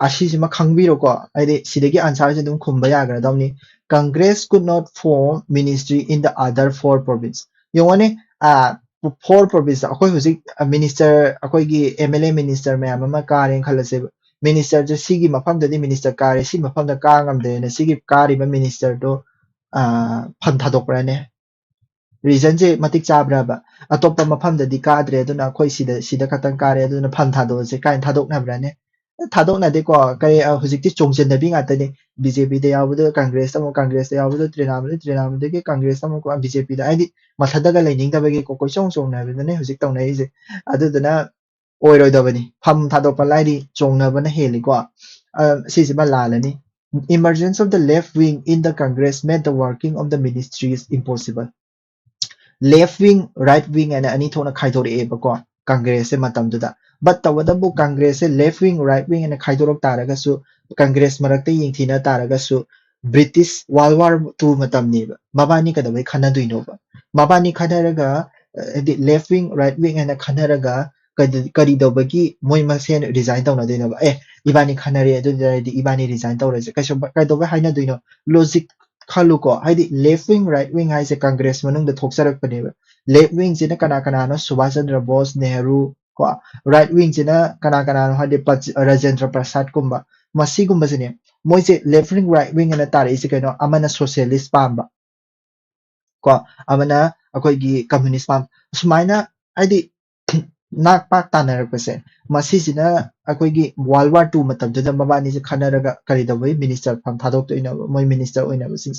asijima khangbiro ko aide sidagi answer je dum khumba yagra damni Congress could not form ministry in the other four provinces yongone four province akhoi huzik minister akhoi gi MLA minister mayam ama karen khalase minister je sigi mafam dadi minister kare si mafam da ka ngam de na sigi kari ba minister do pham thadok rane reason je matik chabra ba atopa mafam dadi kadre do na akhoi sida khatang kare do na pham thado se kain thadok na brane thadok na de ko kai huzik ti chongchen da bi ngata ni BJP de yabudo Congress amo Congress de yabudo Trinam de ke Congress amo ko BJP da ai mathada ga lening da bagi ko chong chong na bi ne huzik tong na ise adu dana oiroi da bani pham thadok pa lai ri chong na bana heli ko si si ba la la ni emergence of the left wing in the Congress made the working of the ministries impossible left wing right wing and ani thona khaidor e ba ko Congress se matam da but tawada bu Congress se left wing right wing and khaidorok taraga su Congress marakta yingthina taraga su British World War II matam ni ba mabani ka da bai khana duino ba mabani khanaraga left wing right wing and khanaraga kari da bagi moi masen resign tawna duino ba ibani khanare adu di ibani resign tawra se kai da bai haina duino logic khalu ko haidi left wing right wing haise Congress manung da thoksarak pane ba left wing jina kana no Subhash Chandra Bose Nehru ko right wing jina kana no haidi Rajendra Prasad kumba masi kumba jine moi je left wing right wing ana tare ise kaino amana socialist pamba ko amana akoi gi communist pam sumaina haidi nak pak tanarapase masi jina akoi gi World War II matam da mabani je khanaraga kari da bai minister pham thadok to ina moi minister oina ba sing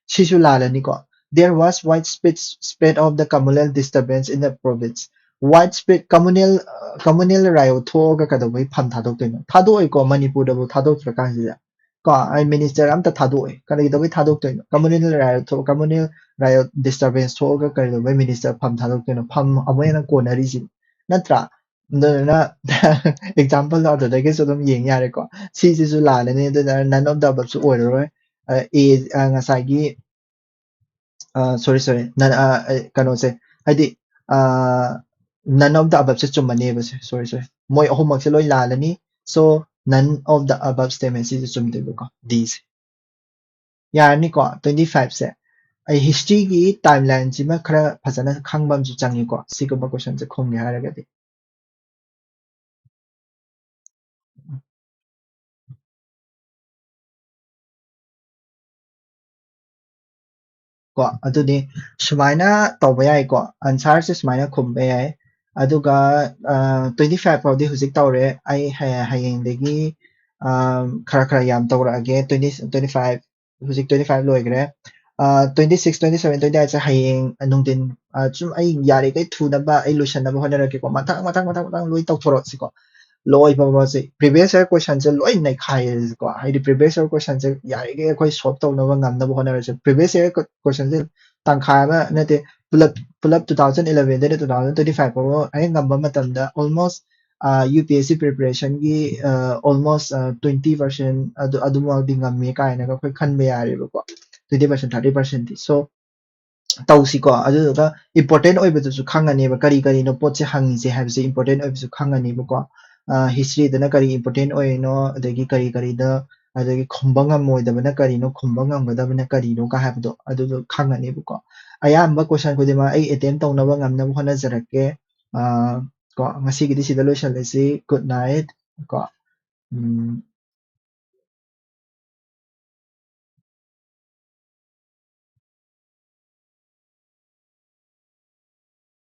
shishu lalani ko there was widespread of the communal disturbance in the province widespread communal riot thoga ka da bai pham thadok to ina thadoi ko Manipur da bu thadok tra kan ja ko ai minister am ta thadoi kari da bai thadok to ina communal riot disturbance thoga kari da bai minister pham thadok to ina pham amoyana ko na ri natra na example da da ke so dum yeng yare ko si si su la ne da none of the above su oiroi ngasai gi sorry nan kano se haidi none of the above se chumani ba se sorry moi ahum se loi lalani so none of the above statements is chumde ko these yani ko 25 se ai history gi timeline ji ma khara phajana khangbam ju changi ko sigma question se khong ne haraga di ko aduni sumaina tawba yai ko answer se sumaina khumba yai aduga 25 faudi huzik tawre ai hayeng degi khara yam tawra age 25 huzik 25 loigre 26 27 28 sa hayeng nungdin chum ai yari kai thuna ba ai lusan na ba honara ke ko matang loi tawthoro si ko loi ba ba se previous year question je loi nai khai ko ai di previous year question je yari ke koi solve taw na ba ngam na ba honara se previous year question je tang khai ba na te pull up 2011 de 2025 ko ai ngam ba matam da almost UPSC preparation gi almost 20% adu ma di ngam me kai na ko khan be yari ba ko 20% 30% di so tausi ko adu da important oi ba su khangani ba kari no pot se hangi se have se important oi su khangani ba ko history da na kari important oi no adagi kari da adagi khombangam moi da na kari no khombangam ga da na kari no ka have do adu do khangani ba ko ayamba question ko de ma ai attempt taw na ba ngam na ba hona jarake ko ngasi gi sida lotion le si good night ko